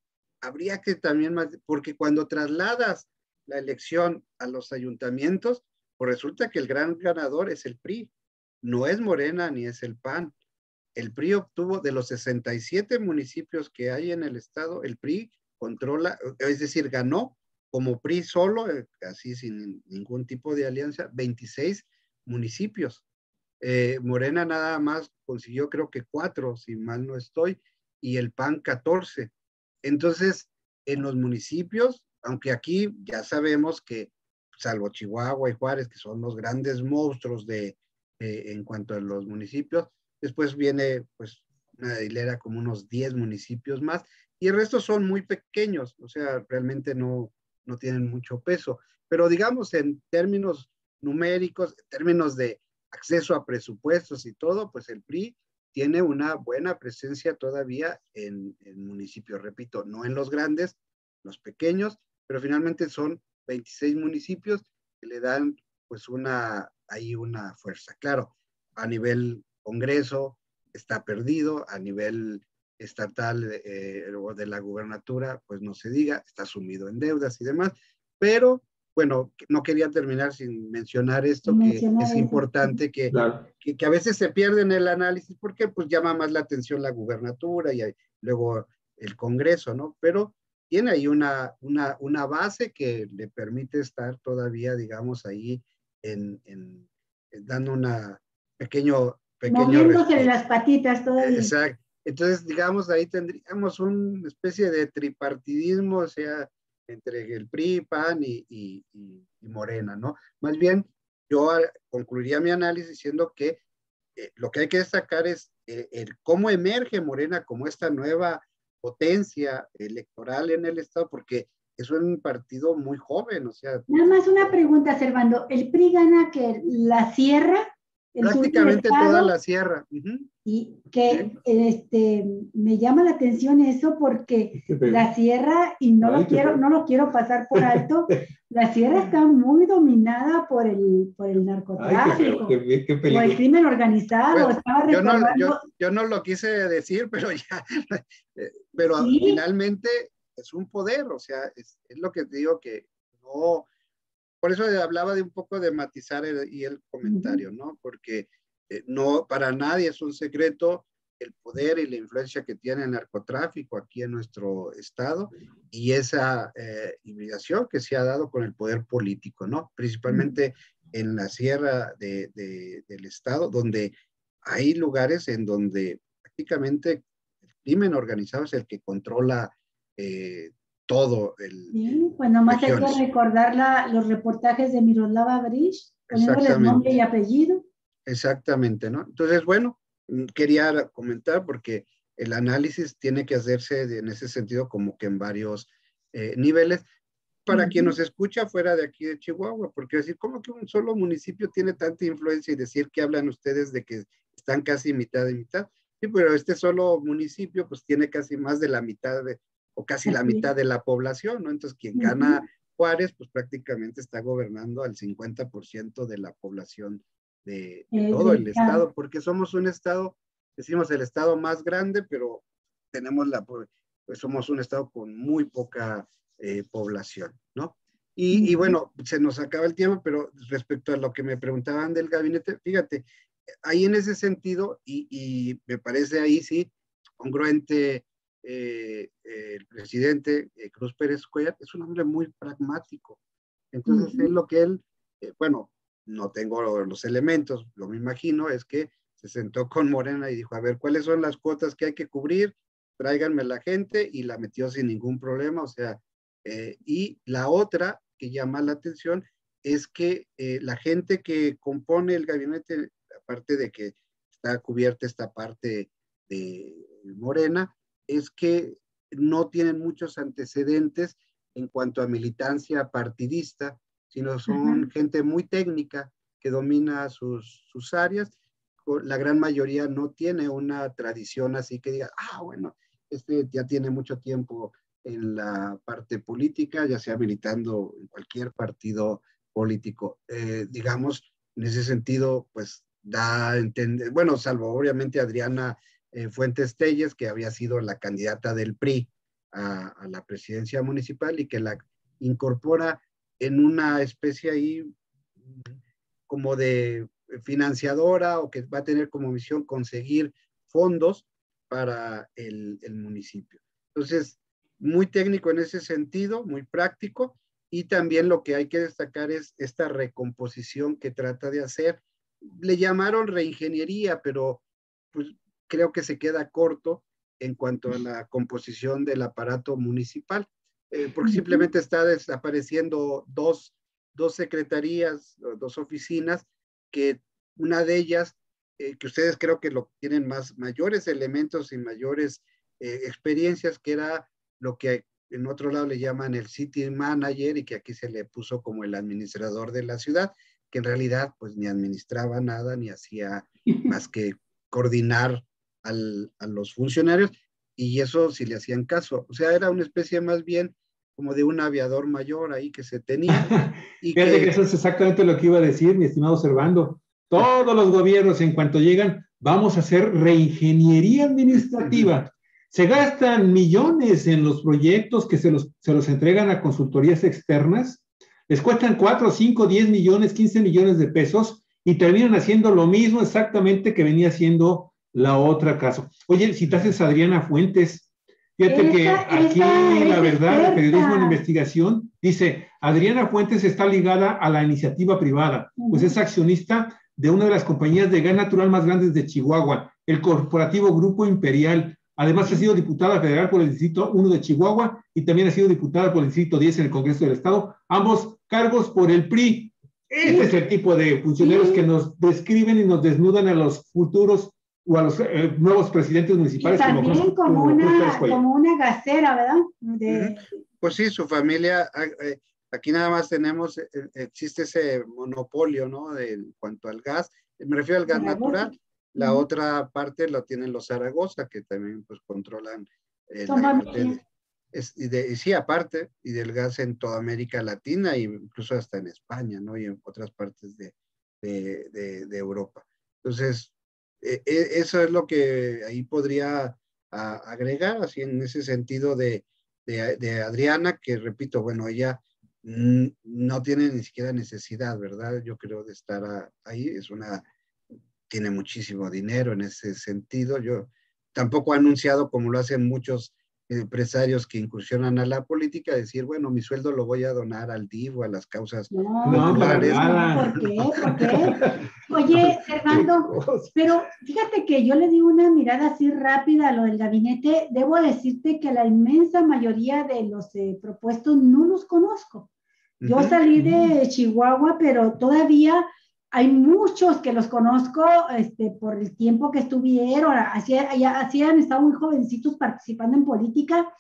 habría que también más, porque cuando trasladas la elección a los ayuntamientos, pues resulta que el gran ganador es el PRI, no es Morena ni es el PAN. El PRI obtuvo de los 67 municipios que hay en el estado, el PRI controla, es decir, ganó como PRI solo, así sin ningún tipo de alianza, 26 municipios. Morena nada más consiguió creo que 4, si mal no estoy, y el PAN 14. Entonces, en los municipios, aunque aquí ya sabemos que, salvo Chihuahua y Juárez, que son los grandes monstruos en cuanto a los municipios, después viene pues una hilera como unos 10 municipios más, y el resto son muy pequeños, o sea, realmente no tienen mucho peso. Pero digamos, en términos numéricos, en términos de acceso a presupuestos y todo, pues el PRI tiene una buena presencia todavía en municipios, repito, no en los grandes, los pequeños, pero finalmente son 26 municipios que le dan pues ahí una fuerza. Claro, a nivel Congreso está perdido, a nivel estatal o de la gubernatura, pues no se diga, está sumido en deudas y demás, pero bueno, no quería terminar sin mencionar esto, que es importante claro. que a veces se pierde en el análisis porque pues llama más la atención la gubernatura y luego el Congreso, ¿no? Pero tiene ahí una base que le permite estar todavía, digamos, ahí dando una pequeño moviéndose de las patitas todavía. Exacto. Entonces, digamos, ahí tendríamos una especie de tripartidismo, o sea, entre el PRI, PAN y Morena, ¿no? Más bien, yo concluiría mi análisis diciendo que lo que hay que destacar es cómo emerge Morena como esta nueva potencia electoral en el Estado, porque es un partido muy joven, o sea. Nada más una pregunta, Servando. ¿El PRI gana que la sierra? Prácticamente toda la sierra. Y que me llama la atención eso porque la sierra, y no lo quiero pasar por alto, la sierra está muy dominada por el narcotráfico, por el crimen organizado. Bueno, yo no lo quise decir, pero ya, pero ¿sí? Finalmente es un poder, o sea, es lo que te digo que no. Por eso hablaba de un poco de matizar el comentario, ¿no? Porque no, para nadie es un secreto el poder y la influencia que tiene el narcotráfico aquí en nuestro estado y esa hibridación que se ha dado con el poder político, ¿no? Principalmente en la sierra del estado, donde hay lugares en donde prácticamente el crimen organizado es el que controla todo sí, pues nomás hay que recordar los reportajes de Miroslava Bridge, poniéndoles nombre y apellido. Exactamente, ¿no? Entonces, bueno, quería comentar porque el análisis tiene que hacerse en ese sentido como que en varios niveles. Para quien nos escucha fuera de aquí de Chihuahua, porque decir, ¿cómo que un solo municipio tiene tanta influencia y decir que hablan ustedes de que están casi mitad y mitad? Sí, pero este solo municipio pues tiene casi más de la mitad o casi la mitad de la población, ¿no? Entonces, quien gana Juárez, pues prácticamente está gobernando al 50% de la población de todo el estado, porque somos un estado, decimos el estado más grande, pero tenemos pues somos un estado con muy poca población, ¿no? Y bueno, se nos acaba el tiempo, pero respecto a lo que me preguntaban del gabinete, fíjate, ahí en ese sentido, y me parece ahí sí, congruente el presidente Cruz Pérez Cuellar, es un hombre muy pragmático. Entonces, es lo que él, bueno, no tengo los elementos, lo me imagino, es que se sentó con Morena y dijo, a ver, ¿cuáles son las cuotas que hay que cubrir? Tráiganme la gente, y la metió sin ningún problema, o sea, y la otra que llama la atención es que la gente que compone el gabinete, aparte de que está cubierta esta parte de Morena, es que no tienen muchos antecedentes en cuanto a militancia partidista, sino son gente muy técnica que domina sus áreas. La gran mayoría no tiene una tradición así que diga, bueno, este ya tiene mucho tiempo en la parte política, ya sea militando en cualquier partido político. Digamos, en ese sentido, pues da a entender, bueno, salvo obviamente Adriana Fuentes Telles, que había sido la candidata del PRI a la presidencia municipal y que la incorpora en una especie ahí como de financiadora o que va a tener como misión conseguir fondos para el municipio. Entonces, muy técnico en ese sentido, muy práctico, y también lo que hay que destacar es esta recomposición que trata de hacer. Le llamaron reingeniería, pero pues creo que se queda corto en cuanto a la composición del aparato municipal, porque simplemente está desapareciendo dos secretarías, dos oficinas, que una de ellas, que ustedes creo que lo tienen mayores elementos y mayores experiencias, que era lo que en otro lado le llaman el city manager y que aquí se le puso como el administrador de la ciudad, que en realidad pues ni administraba nada ni hacía más que coordinar a los funcionarios, y eso sí le hacían caso. O sea, era una especie más bien como de un aviador mayor ahí que se tenía. Y Fíjate que eso es exactamente lo que iba a decir, mi estimado Servando. Todos los gobiernos, en cuanto llegan, vamos a hacer reingeniería administrativa. Se gastan millones en los proyectos que se los entregan a consultorías externas, les cuestan 4, 5, 10 millones, 15 millones de pesos y terminan haciendo lo mismo exactamente que venía haciendo la otra caso. Oye, citaste a Adriana Fuentes. Fíjate que aquí la verdad, el periodismo en investigación, dice, Adriana Fuentes está ligada a la iniciativa privada, pues es accionista de una de las compañías de gas natural más grandes de Chihuahua, el corporativo Grupo Imperial. Además ha sido diputada federal por el Distrito 1 de Chihuahua y también ha sido diputada por el Distrito 10 en el Congreso del Estado, ambos cargos por el PRI. Este es el tipo de funcionarios que nos describen y nos desnudan a los futuros o a los nuevos presidentes municipales. Y también como una gasera, ¿verdad? Pues sí, su familia, aquí nada más existe ese monopolio, ¿no? En cuanto al gas, me refiero al gas natural. La otra parte lo tienen los Zaragoza, que también pues controlan la parte y sí, aparte, y del gas en toda América Latina, e incluso hasta en España, ¿no? Y en otras partes de Europa. Entonces, eso es lo que ahí podría agregar, así en ese sentido de Adriana, que repito, bueno, ella no tiene ni siquiera necesidad, ¿verdad? Yo creo de estar ahí, tiene muchísimo dinero en ese sentido. Yo tampoco ha anunciado, como lo hacen muchos empresarios que incursionan a la política, decir, bueno, mi sueldo lo voy a donar al DIF o a las causas populares. No, ¿por qué? Oye, Servando, pero fíjate que yo le di una mirada así rápida a lo del gabinete. Debo decirte que la inmensa mayoría de los propuestos no los conozco. Yo salí de Chihuahua, pero todavía hay muchos que los conozco por el tiempo que estuvieron, así han estado muy jovencitos participando en política,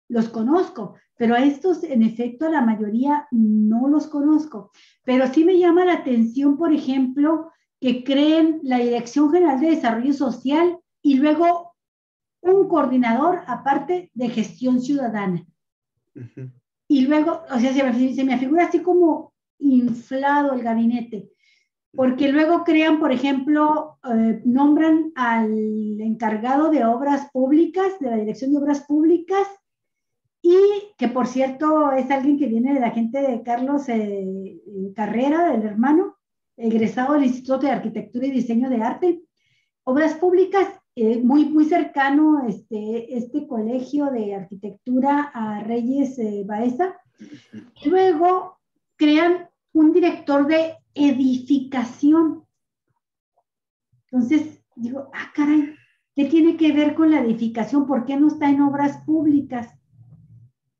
los conozco, pero a estos, en efecto, la mayoría no los conozco. Pero sí me llama la atención, por ejemplo, que creen la Dirección General de Desarrollo Social y luego un coordinador aparte de gestión ciudadana. Y luego, o sea, se me figura así como inflado el gabinete. Porque luego crean, por ejemplo, nombran al encargado de obras públicas, de la Dirección de Obras Públicas, y que por cierto es alguien que viene de la gente de Carlos Carrera, del hermano, egresado del Instituto de Arquitectura y Diseño de Arte. Obras Públicas, muy, muy cercano este colegio de arquitectura a Reyes Baeza. Y luego crean un director de edificación. Entonces, digo, caray, ¿qué tiene que ver con la edificación? ¿Por qué no está en obras públicas?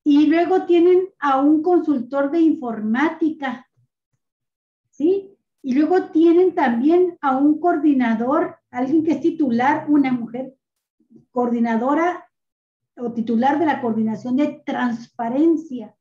Y luego tienen a un consultor de informática, ¿sí? Y luego tienen también a un coordinador, alguien que es titular, una mujer coordinadora o titular de la coordinación de transparencia.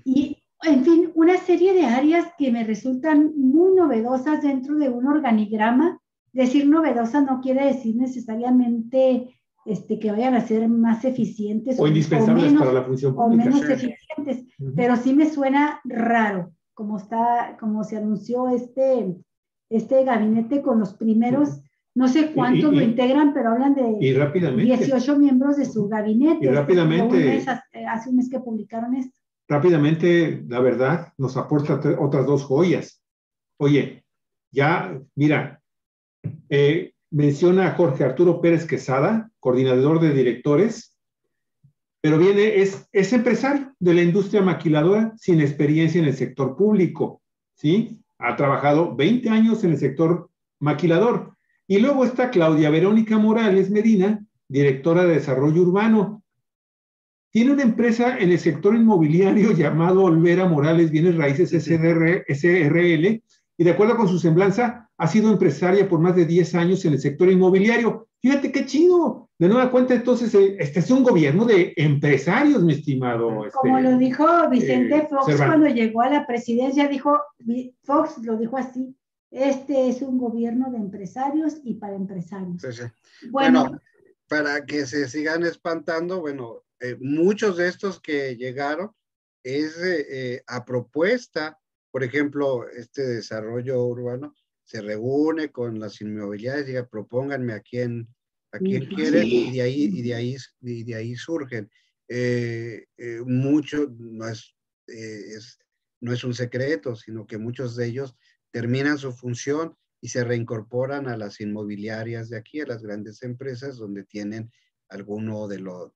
Y en fin, una serie de áreas que me resultan muy novedosas dentro de un organigrama. Decir novedosa no quiere decir necesariamente que vayan a ser más eficientes o indispensables menos, para la función o pública. menos eficientes, pero sí me suena raro como se anunció este gabinete con los primeros, no sé cuántos lo integran, pero hablan de 18 miembros de su gabinete. Y rápidamente, hace un mes que publicaron esto. Rápidamente, la verdad, nos aporta otras dos joyas. Oye, ya, mira, menciona a Jorge Arturo Pérez Quesada, coordinador de directores, pero es empresario de la industria maquiladora sin experiencia en el sector público, ¿sí? Ha trabajado 20 años en el sector maquilador. Y luego está Claudia Verónica Morales Medina, directora de desarrollo urbano. Tiene una empresa en el sector inmobiliario llamado Olvera Morales Bienes Raíces SRL, y de acuerdo con su semblanza, ha sido empresaria por más de 10 años en el sector inmobiliario. Fíjate qué chido. De nueva cuenta, entonces, este es un gobierno de empresarios, mi estimado. Como lo dijo Vicente Fox cuando llegó a la presidencia, Fox lo dijo así, este es un gobierno de empresarios y para empresarios. Sí, sí. Bueno, para que se sigan espantando, bueno, muchos de estos que llegaron es a propuesta, por ejemplo, este desarrollo urbano se reúne con las inmobiliarias y diga, propónganme a quién quieren, y de ahí surgen. Mucho no es un secreto, sino que muchos de ellos terminan su función y se reincorporan a las inmobiliarias de aquí, a las grandes empresas donde tienen alguno de los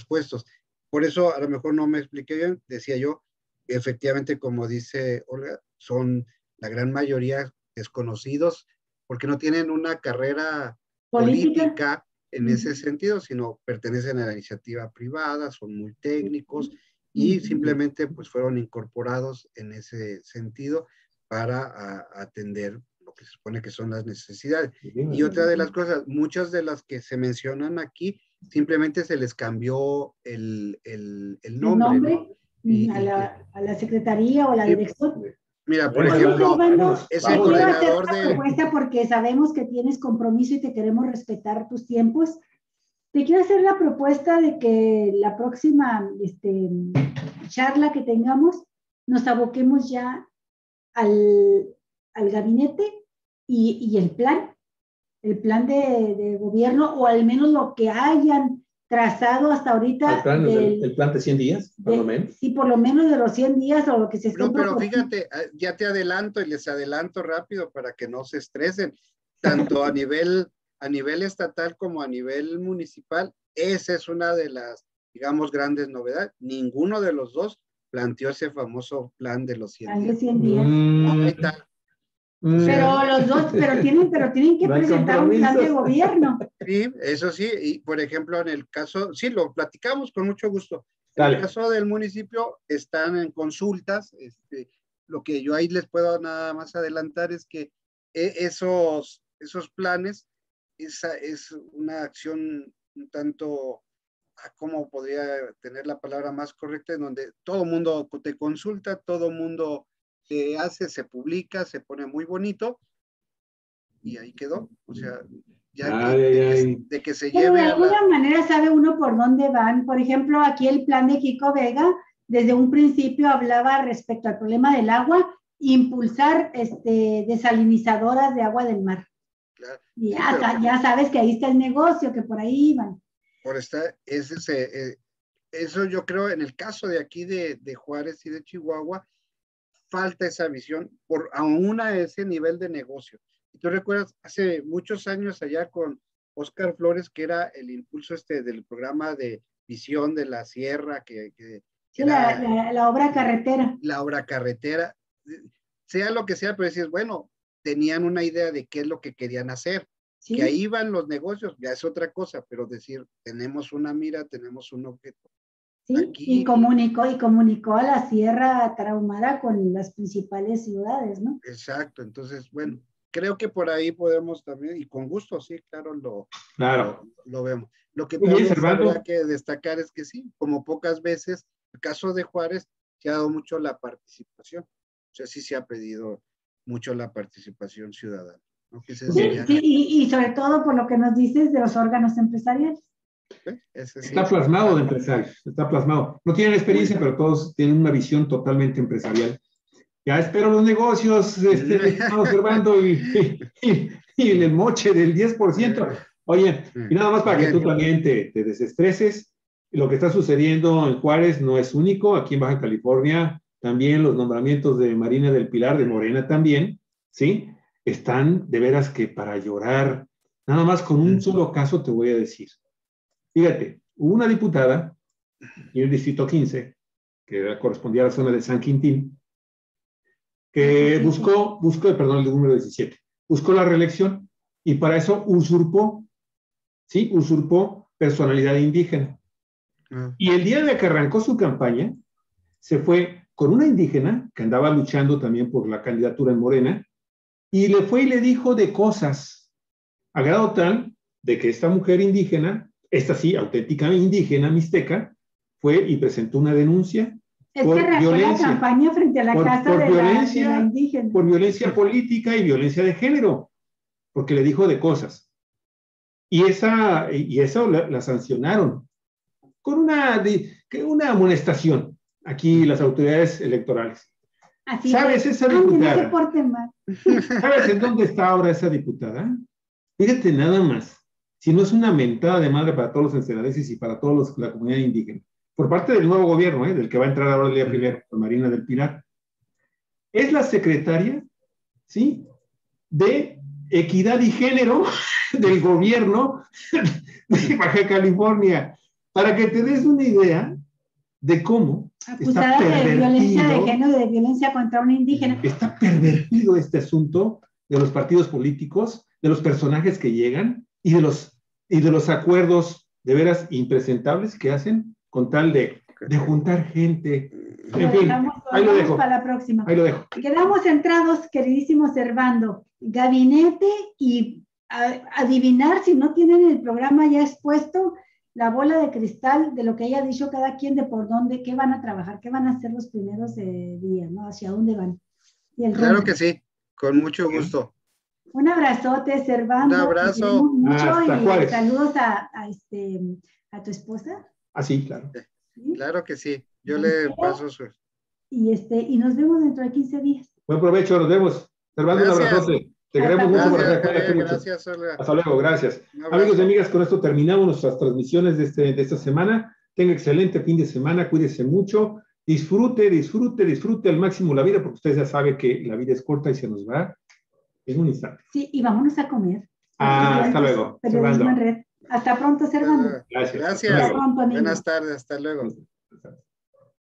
puestos. Por eso a lo mejor no me expliqué bien, decía yo, efectivamente, como dice Olga, son la gran mayoría desconocidos porque no tienen una carrera política en ese sentido, sino pertenecen a la iniciativa privada, son muy técnicos y simplemente pues fueron incorporados en ese sentido para atender lo que se supone que son las necesidades. Y otra de las cosas, muchas de las que se mencionan aquí, simplemente se les cambió el nombre, ¿no? A la secretaría o a la dirección. Mira, por ejemplo, es el coordinador de... propuesta porque sabemos que tienes compromiso y te queremos respetar tus tiempos. Te quiero hacer la propuesta de que la próxima charla que tengamos nos aboquemos ya al gabinete y el plan de gobierno, o al menos lo que hayan trazado hasta ahorita. ¿El plan de 100 días, por lo menos? Sí, por lo menos de los 100 días o lo que se esté. No, pero fíjate, ya te adelanto y les adelanto rápido para que no se estresen, tanto a nivel estatal como a nivel municipal. Esa es una de las, digamos, grandes novedades. Ninguno de los dos planteó ese famoso plan de los 100 días. 100 días. Ahí está. Pero los dos, tienen que presentar un plan de gobierno. Sí, eso sí, y por ejemplo, en el caso, sí, lo platicamos con mucho gusto. En el caso del municipio están en consultas. Lo que yo ahí les puedo nada más adelantar es que esos planes, esa es una acción un tanto, ¿cómo podría tener la palabra más correcta? En donde todo mundo te consulta, todo mundo se hace, se publica, se pone muy bonito y ahí quedó. O sea, ya de que se lleve. De alguna manera sabe uno por dónde van. Por ejemplo, aquí el plan de Kiko Vega, desde un principio hablaba respecto al problema del agua, impulsar desalinizadoras de agua del mar. Claro. Y ya sabes que ahí está el negocio, que por ahí van. Por eso yo creo, en el caso de aquí de Juárez y de Chihuahua, falta esa visión aún a ese nivel de negocio. Y tú recuerdas hace muchos años allá con Oscar Flores, que era el impulso del programa de visión de la sierra, sí, la obra carretera. La obra carretera, sea lo que sea, pero decías, bueno, tenían una idea de qué es lo que querían hacer. Sí. Que ahí van los negocios, ya es otra cosa, pero decir, tenemos una mira, tenemos un objeto. Sí, aquí, y comunicó a la Sierra Tarahumara con las principales ciudades, ¿no? Exacto, entonces, bueno, creo que por ahí podemos también, y con gusto, sí, claro, lo vemos. Lo que también habría que destacar es que sí, como pocas veces, el caso de Juárez, se ha dado mucho la participación, o sea, sí se ha pedido mucho la participación ciudadana. Oficios Sí, serían. sí, y sobre todo por lo que nos dices de los órganos empresariales. Ese sí, Está plasmado de claro. empresarios, está plasmado. No tienen experiencia, pero todos tienen una visión totalmente empresarial. Ya espero los negocios, estimado Servando, y el moche del 10%. Oye, y nada más para que tú Bien. también te desestreses. Lo que está sucediendo en Juárez no es único. Aquí en Baja California, también los nombramientos de Marina del Pilar, de Morena también, ¿sí? Están de veras que para llorar. Nada más con un solo caso te voy a decir. Fíjate, hubo una diputada en el Distrito 15, que correspondía a la zona de San Quintín, que buscó, perdón, el número 17, buscó la reelección y para eso usurpó, ¿sí? Usurpó personalidad indígena. Y el día de que arrancó su campaña, se fue con una indígena que andaba luchando también por la candidatura en Morena y le fue y le dijo de cosas, a grado tal de que esta mujer indígena, esta sí, auténtica indígena mixteca, fue y presentó una denuncia por violencia, la campaña frente a la casa de la indígena. Por violencia política y violencia de género, porque le dijo de cosas. Y eso la sancionaron con una amonestación aquí las autoridades electorales. Así ¿Sabes esa diputada? ¿Sabes en dónde está ahora esa diputada? Fíjate nada más, si no es una mentada de madre para todos los ensenadenses y para toda la comunidad indígena, por parte del nuevo gobierno, del que va a entrar ahora el día primero, con Marina del Pilar. Es la secretaria, ¿sí?, de Equidad y Género del gobierno de Baja California, para que te des una idea de cómo acusada de violencia de género, de violencia contra un indígena. Está pervertido este asunto de los partidos políticos, de los personajes que llegan y de los acuerdos de veras impresentables que hacen con tal de juntar gente. En fin, ahí lo dejo. Para la próxima. Ahí lo dejo. Quedamos centrados, queridísimo Servando, gabinete y adivinar si no tienen el programa ya expuesto, la bola de cristal de lo que haya dicho cada quien, de por dónde, qué van a trabajar, qué van a hacer los primeros días, ¿no? Hacia dónde van. Claro que sí, con mucho gusto. Un abrazote, Servando. Un abrazo. Mucho hasta y Juárez. Saludos a tu esposa. Ah, sí, claro. ¿Sí? Claro que sí. Yo le paso su... Y nos vemos dentro de 15 días. Buen provecho, nos vemos. Servando, un abrazote. Te queremos mucho por acá. Cuídate mucho. Gracias, Olga. Hasta luego, gracias. Amigos y amigas, con esto terminamos nuestras transmisiones de esta semana. Tenga excelente fin de semana, cuídese mucho. Disfrute al máximo la vida, porque usted ya sabe que la vida es corta y se nos va en un instante. Sí, y vámonos a comer. Hasta luego. Periodismo en red. Hasta pronto, Servando. Gracias. Gracias. Hasta pronto, amigos. Buenas tardes, hasta luego.